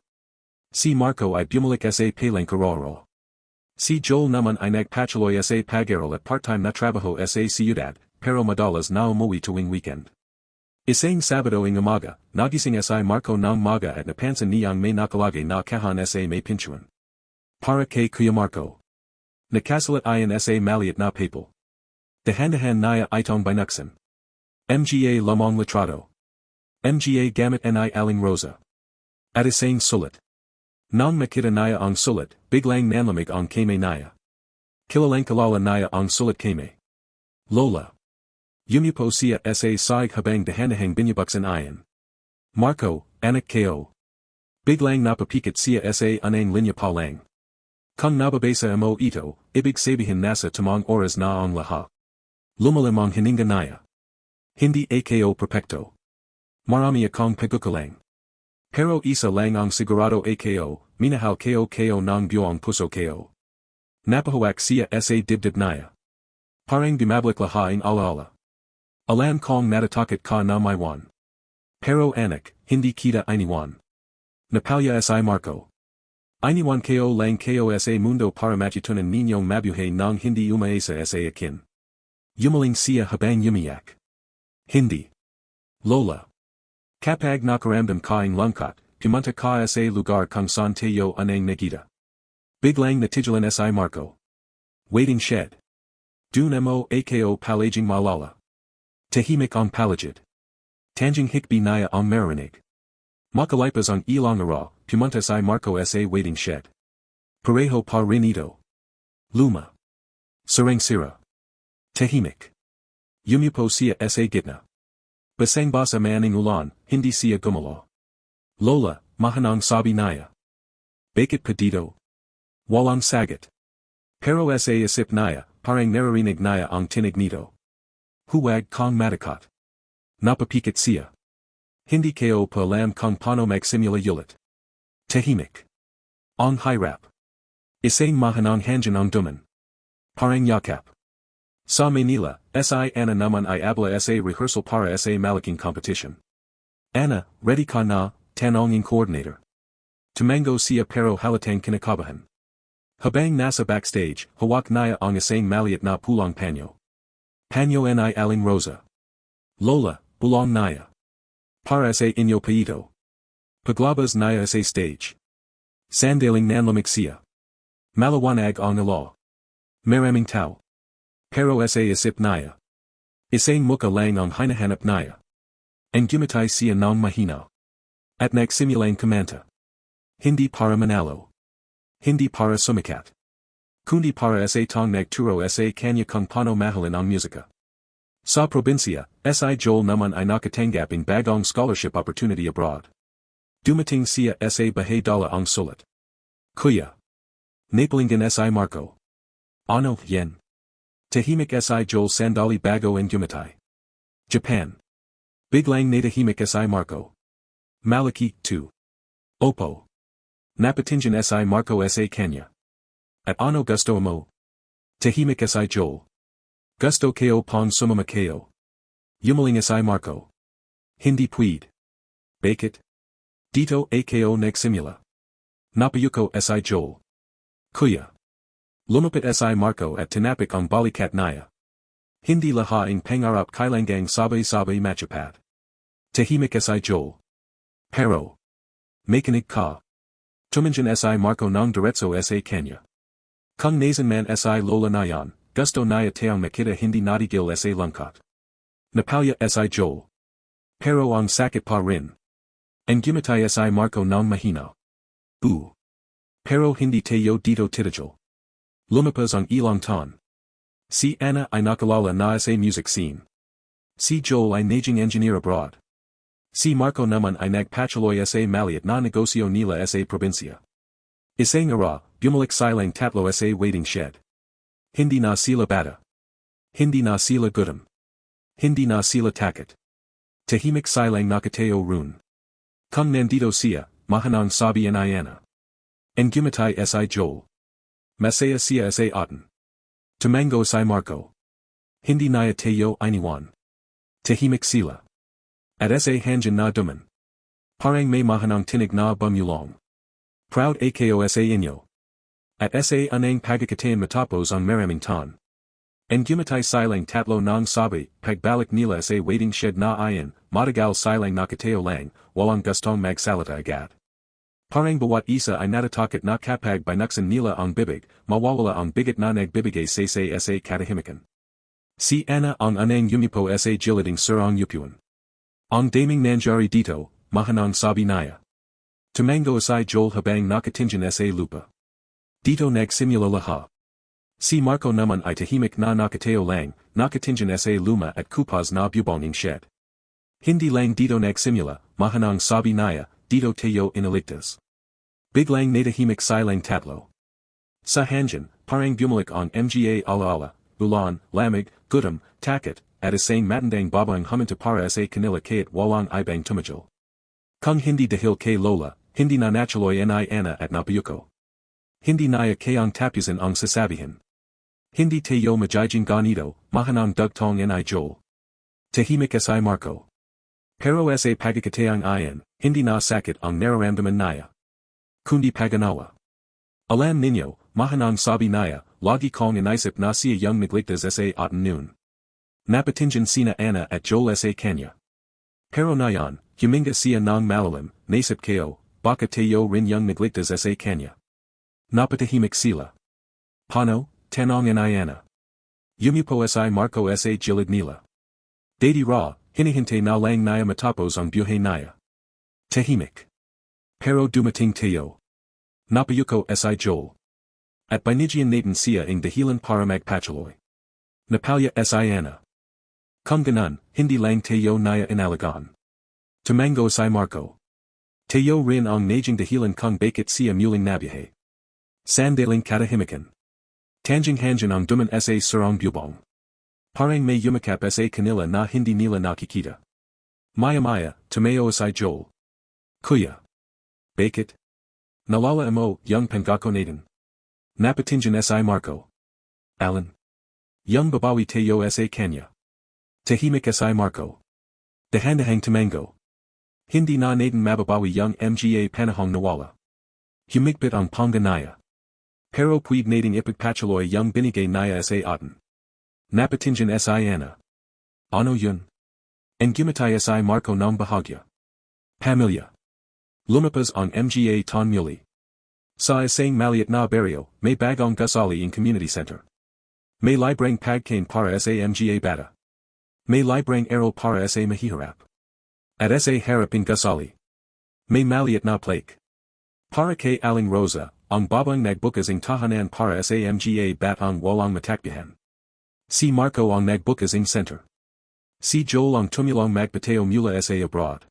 Si Marco ay bumalik sa palang karoro. Si Joel naman ay nagpatuloy sa pag-aral at part-time na trabaho sa siyudad, pero madalas na umuwi tuwing weekend. Isang Sabado ng umaga, nagising si Marco ng maga at napansin niyang may nakalagay na kahan sa may pintuan. Para kay Kuya Marco. Nakasulat ayon sa maliit na papel. Dahan-dahan naya itong binuksan. Mga lamang litrado. Mga gamit ni Aling Rosa. At isang sulat. Nang makita naya ang sulat, biglang nanlamig ang kamay naya. Kilalang kilala naya ang sulat kamay. Lola. Yumupo siya sa side habang dahan-dahang binubuksan ayon. Marco, anak ko. Biglang napapikit siya sa anang linya pa lang. Kung nababasa mo ito, ibig sabihin nasa tamang oras na ang lahat. Lumalim ang hininga naya. Hindi ako perfecto. Marami akong pagkukulang. Pero isa lang ang sigurado ako, minahal ko ng buong puso ko. Napahuwak siya sa dibdib naya. Parang bumabalik lahaing alaala. Alam kong natatakot ka na maywan. Pero anak, hindi kita iniwan. Napalya si Marco. Iniwan ko lang ko sa mundo para matutunan ninyong mabuhay ng hindi umaasa sa akin. Yumaling siya habang umiyak. Hindi. Lola. Kapag nakaramdam ka ng lungkot, pumunta ka sa lugar kung saan tayo anang nakita. Biglang natigilan si Marco. Waiting shed. Dun mo ako palaging malala. Tahimik ang palagid. Tanjing hikbi naya ang marinig. Pagkalipas ang ilang araw, pumunta si Marco sa waiting shed. Pareho pa rin ito. Luma. Sarang sira. Tahimik. Yumupo siya sa gitna. Basang-basa man ng ulan, hindi siya gumalaw. Lola, mahanang sabi naya. Bakit pa dito? Walang sagot. Pero sa isip naya, parang naririnig naya ang tinig nito. Huwag kang matakot. Napapikit siya. Hindi ko pa alam kung paano magsimula ulit. Tahimik. Ang hirap. Isang mahanang hanjan ang duman. Parang yakap. Sa Manila, si Ana naman ay abla sa rehearsal para sa malaking competition. Ana, ready ka na, tanong ang coordinator. Tumango siya pero halatang kinakabahan. Habang nasa backstage, hawak naya ang isang maliit na pulang panyo. Panyo ni Aling Rosa. Lola, bulong naya. Para sa inyo pa ito. Paglabas naya sa stage. Sandaling nanlamig siya. Malawanag ang alo. Maraming tao. Pero sa isip naya. Isang muka lang ang hinahanap naya. Ang gumatay siya ng mahina. At nagsimulang kumanta. Hindi para manalo. Hindi para sumikat. Kundi para sa tong nagturo sa kanya kung paano mahalin ang musika. Sa probinsya, si Joel naman ay nakatanggap ng bagong scholarship opportunity abroad. Dumating siya sa bahay dala ang sulat. Kuya. Napalingan si Marco. Ano yan? Tahimik si Joel sandali bago and gumatay. Japan. Biglang natahimik si Marco. Malaki, 2. Opo. Napatingin si Marco sa kanya. At ano gusto mo? Tahimik si Joel. Gusto ko pong sumama kayo. Yumaling si Marco. Hindi pwede. Bakit? Dito ako nagsimula. Napayuko si Joel. Kuya. Lumapit si Marco at tinapik ang balikat niya. Hindi lahaing pangarap kailangang sabay-sabay machapat. Tahimik si Joel. Pero. Makinig ka. Tuminjan si Marco ng diretso sa kanya. Kung nasanman si Lola nayan, gusto niya tayong makita hindi natigil sa lungkot. Napalya si Joel. Pero ang sakit pa rin. Ang gimatay si Marco ng mahina. Pero hindi tayo dito titigil. Lumapas ang ilang taon. Si Anna ay nakalala na sa music scene. Si Joel ay naging engineer abroad. Si Marco naman ay nagpatuloy sa maliit na negosyo nila sa probinsya. Isa nga ra, bumalik silang tatlo sa waiting shed. Hindi na sila bata. Hindi na sila gutom. Hindi na sila takot. Tahimik silang nakatayo run. Kung nandito siya, mahanang sabi ni Anna. Ang gimatay si Joel. Masaya siya sa atin. Tumango si Marco. Hindi niya tayo iniwan. Tahimik sila. At sa hanjan na duman. Parang may mahanang tinig na bumulong. Proud ako sa inyo. At sa anang pagkakataon matapos ang maraming taon. Ang gimatay silang tatlo ng sabi, pagbalik nila sa waiting shed na ayan, matagal silang nakatayo lang, walang gustong magsalita agad. Parang bawat isa ay natatakot na kapag binuksan nila ang bibig, mawawala ang bigat na nagbibigay sa katahimikan. Si Anna ang anang yumipo sa giliding sur ang upuan. Ang daming nangyari dito, mahanang sabi niya. Tumango si Joel habang nakatingin sa lupa. Dito nagsimula lahat. Si Marco naman ay tahimik na nakatayo lang, nakatingin sa luma at kupas na bubonging shed. Hindi lang dito nagsimula, mahanang sabi niya, dito tayo inaligtas. Biglang natahimik silang tatlo. Sa hanjan, parang bumalik ang mga alaala, ulan, lamig, gutom, takot, at isang matandang babaeng huminto para sa kanila kahit walang ibang tumigil. Kung hindi dahil kay Lola, hindi na natuloy ni Anna at napayuko. Hindi niya kayang tapusin ang sasabihin. Hindi tayo magiging ganito, mahanang dugtong ni Joel. Tahimik si Marco. Pero sa pagkakataong ayan, hindi na sakit ang nararamdaman niya. Kundi paganawa. Alam ninyo, mahanang sabi niya, lagi kong inisip na siya yung nagligtas sa atin noon. Napatingin sina Anna at Joel sa kanya. Pero nayan, huminga siya ng malalim, naisip kayo, baka tayo rin yung nagligtas sa kanya. Napatahimik sila. Paano, tanong ni Anna. Yumipo si Marco sa gilid nila. Dadi ra, hinihintay na lang niya matapos ang buhay niya. Tahimik. Pero dumating tayo. Napayuko si Joel. At binigyan natin siya ang dahilan para magpatuloy. Napalya si Anna. Kung ganon, hindi lang tayo niya inalagaan. Tumango si Marco. Tayo rin ang naging dahilan kung bakit siya muling nabiyahe. Sandaling katahimikan. Tanjing hanjan ang duman sa surang bubong. Parang may yumakap sa kanila na hindi nila nakikita. Maya-maya, tumayo si Joel. Kuya. Bakit? Nalala mo, yung pangako natin. Napatingin si Marco. Alan. Yung babawi tayo sa kanya. Tahimik si Marco. Dahan-dahang tumango. Hindi na natin mababawi yung mga panahong nawala. Humigpit ang panganaya. Pero pwede nating ipagpatuloy yung binigay niya sa atin. Napatingin si Anna. Ano yun? Ang gimatay si Marco ng bahagya. Pamilya. Lumapas ang mga ton muli. Sa isang maliit na barrio, may bagong gusali in community center. May libreng pagkain para sa mga bata. May libreng aral para sa mahihirap. At sa harap in gusali. May maliit na plaque. Para kay Aling Rosa, ang babang nagbukas ang tahanan para sa mga batang walang matakbihan. Si Marco ang nagbukas ang center. Si Joel ang tumulong magpateo mula sa abroad.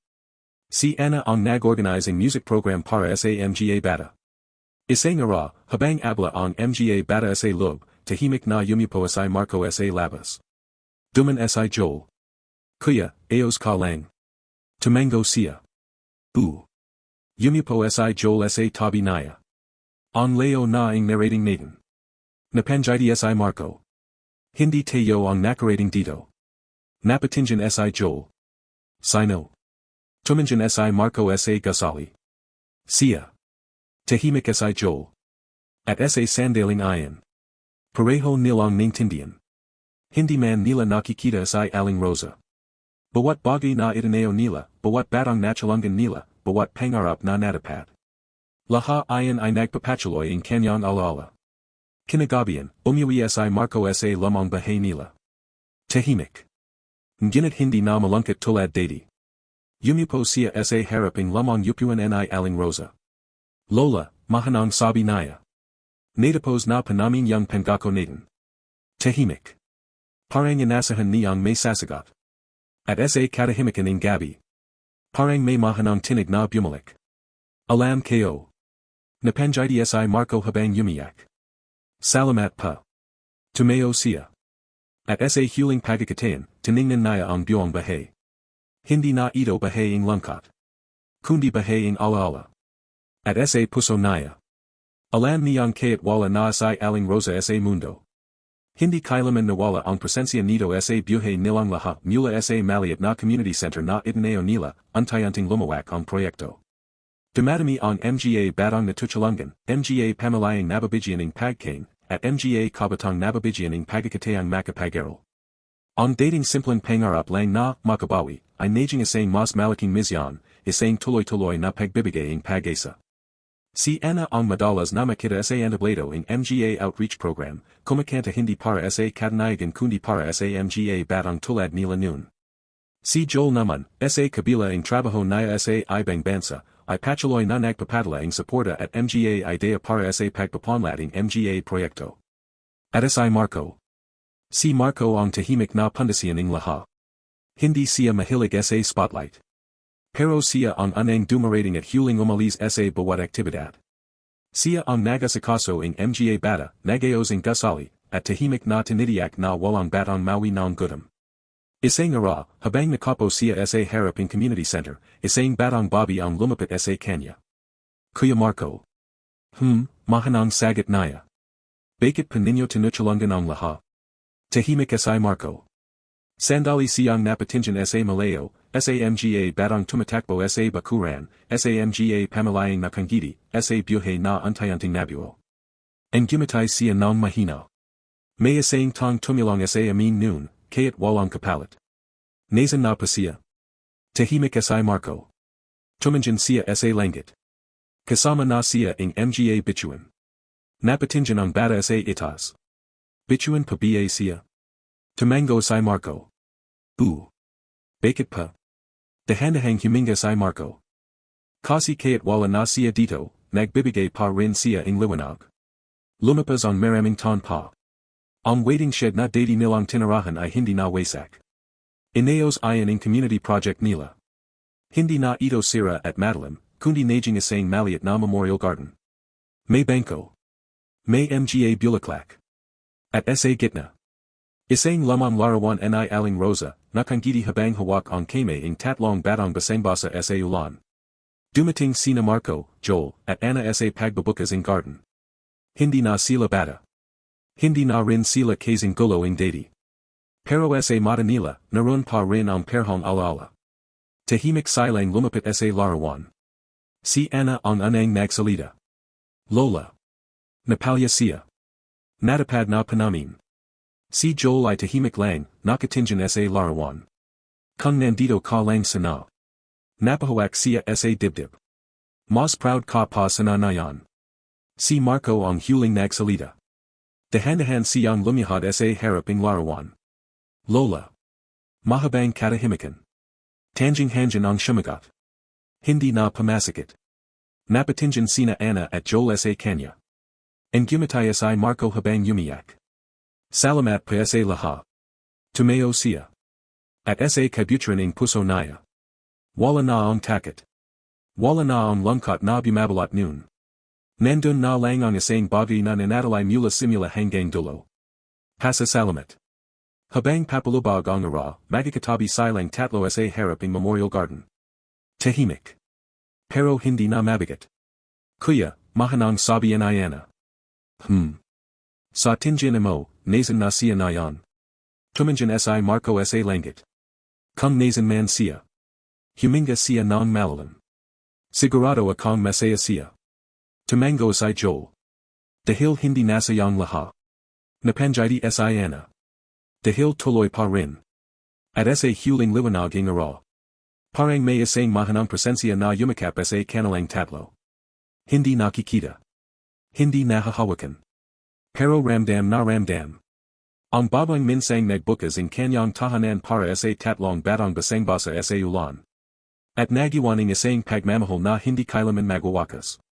Si Anna ang nag-organize ang music program para sa mga bata. Isa nga ra, habang abla ang mga bata sa loob, tahimik na yumipo si Marco sa labas. Duman si Joel. Kuya, ayos ka lang. Tumango siya. Yumipo si Joel sa tabi niya. Ang leo na ang narrating natin. Napanjiti si Marco. Hindi tayo ang nakarating dito. Napatinjan si Joel. Sino. Tumanjan si Marco sa Gusali. Sia. Tahimik si Joel. At sa sandaling iyan. Pareho nilang nintindihan. Hindi man nila nakikita si Aling Rosa. Bawat bagay na itineo nila, bawat batang nachalungan nila, bawat pangarap na natupad. Lahat iyan ay nagpapatuloy ang kanyang alaala. Kinagabihan, umuwi si Marco sa lamang bahay nila. Tahimik. Ngunit hindi na malungkot tulad dati. Yumupo siya sa haraping lamang upuan ni Aling Rosa. Lola, mahanang sabi niya. Natapos na panamin yung pangako natin. Tahimik. Parang inasahan niyang may sasagot. At sa katahimikan ng gabi. Parang may mahanang tinig na bumalik. Alam ko. Napanjiti si Marco habang umiyak. Salamat pa. Tumayo siya. At sa huling pagkakataon, tiningnan niya ang buong bahay. Hindi na ito bahay ang lungkot. Kundi bahay ang alaala. At sa puso niya. Alam niyang kahit wala na si Aling Rosa sa mundo. Hindi kailanman nawala ang presensya nito sa buhay nilang lahat mula sa maliit na community center na itineo nila, unti-unting lumawak ang proyekto. Dumadami ang mga batang natutulungan, mga pamalayang nababigyan ng pagkain, at mga kabatang nababigyan ng pagkakataang makapag-aral. Ang dating simpleng pangarap lang na makabawi, ay naging isang mas malaking misyon, isang tuloy-tuloy na pagbibigay ng pag-asa. Si Ana ang madalas na makita sa entablado ng mga outreach program, kumakanta hindi para sa katanayagan kundi para sa mga batang tulad nila noon. Si Joel naman, sa kabila ang trabaho niya sa ibang bansa, ay patuloy na nagpapadala ang suporta at mga idea para sa pagpapanlat ng mga proyekto. At si Marco. Si Marco ang tahimik na pundasian ng lahat. Hindi siya mahilig sa spotlight. Pero siya ang unang dumarating at huling umalis sa bawat aktibidad. Siya ang nagasikaso ng mga bata, nagayos ng gusali, at tahimik na tinitiyak na walang batang mawi ng gutom. Isang ara, habang nakapo siya sa harap ng community center, isang batang babi ang lumapit sa kanya. Kuya Marco. Mahanang sagot niya. Bakit pa ninyo tinutulungan ang lahat? Tahimik si Marco. Sandali siyang napatinjan sa malayo, sa mga batang tumatakbo sa bakuran, sa mga pamalayang nakangiti, sa buhay na unti-unting nabuo. Ang gumatay siya ng mahina. May isang tang tumulong sa amin noon, kaya't walang kapalit. Nazan na pa siya. Tahimik si Marco. Tumanjan siya sa langit. Kasama na siya ang mga bituin. Napatinjan ang bata sa itas. Bituin pa ba siya? Tumango si Marco. Bakit pa? Dahan-dahang huminga si Marco. Kasi kaya't wala na siya dito, nagbibigay pa rin siya ang liwanag. Lumapas ang maraming taon pa. Ang waiting shed na dati nilang tinirahan ay hindi na wasak. Ineos ayan ang community project nila. Hindi na ito sira at madalim, kundi naging isang maliit na memorial garden. May bangko. May mga bulaklak. At sa gitna. Isang lamang larawan ni Aling Rosa, nakangiti habang hawak ang kamay ang tatlong batang basang-basa sa ulan. Dumating sina Marco, Joel, at Ana sa pagbubukas ang garden. Hindi na sila bata. Hindi na rin sila kasing gulo ang dati. Pero sa mata nila, naroon pa rin ang perhong alaala. Tahimik silang lumapit sa larawan. Si Ana ang unang nagsalita. Lola. Napalya siya. Natupad na panamin. Si Joel ay tahimik lang, nakatinjan sa larawan. Kung nandito ka lang sana. Napahawak siya sa dibdib. Mas proud ka pa sana na yan. Si Marco ang huling nagsalita. Dahan-dahan siyang lumihad sa haraping larawan. Lola. Mahabang katahimikan. Tanjing-hanjan ang sumagot. Hindi na pumasakit. Napatinjan sina Ana at Joel sa kanya. Ang gumatay si Marco habang umiyak. Salamat pa sa lahat. Tumayo siya. At sa kabuturan ng puso niya. Wala na ang takot. Wala na ang lungkot na bumabalot noon. Nandun na lang ang isang bagay na nanatili mula simula hanggang dulo. Pasasalamat. Habang papalubag ang ara, magkakatabi silang tatlo sa haraping memorial garden. Tahimik. Pero hindi na mabigat. Kuya, mahanang sabi ni Ana. Sa tinjin mo, nazan na siya nayon. Tumanjan si Marco sa langit. Kung nazan man siya. Huminga siya ng malalim. Sigurado akong masaya siya. Tumango si Joel. Dahil hindi nasayang lahat. Napanjidi si Ana. Dahil tuloy pa rin. At sa huling liwanag ng araw. Parang may isang mahanang presensya na yumakap sa kanilang tatlo. Hindi nakikita. Hindi nahahawakan. Pero ramdam na ramdam. Ang babaeng minsang nagbukas ang kanyang tahanan para sa tatlong batang basangbasa sa ulan. At nagawa ng isang pagmamahal na hindi kailanman magawakas.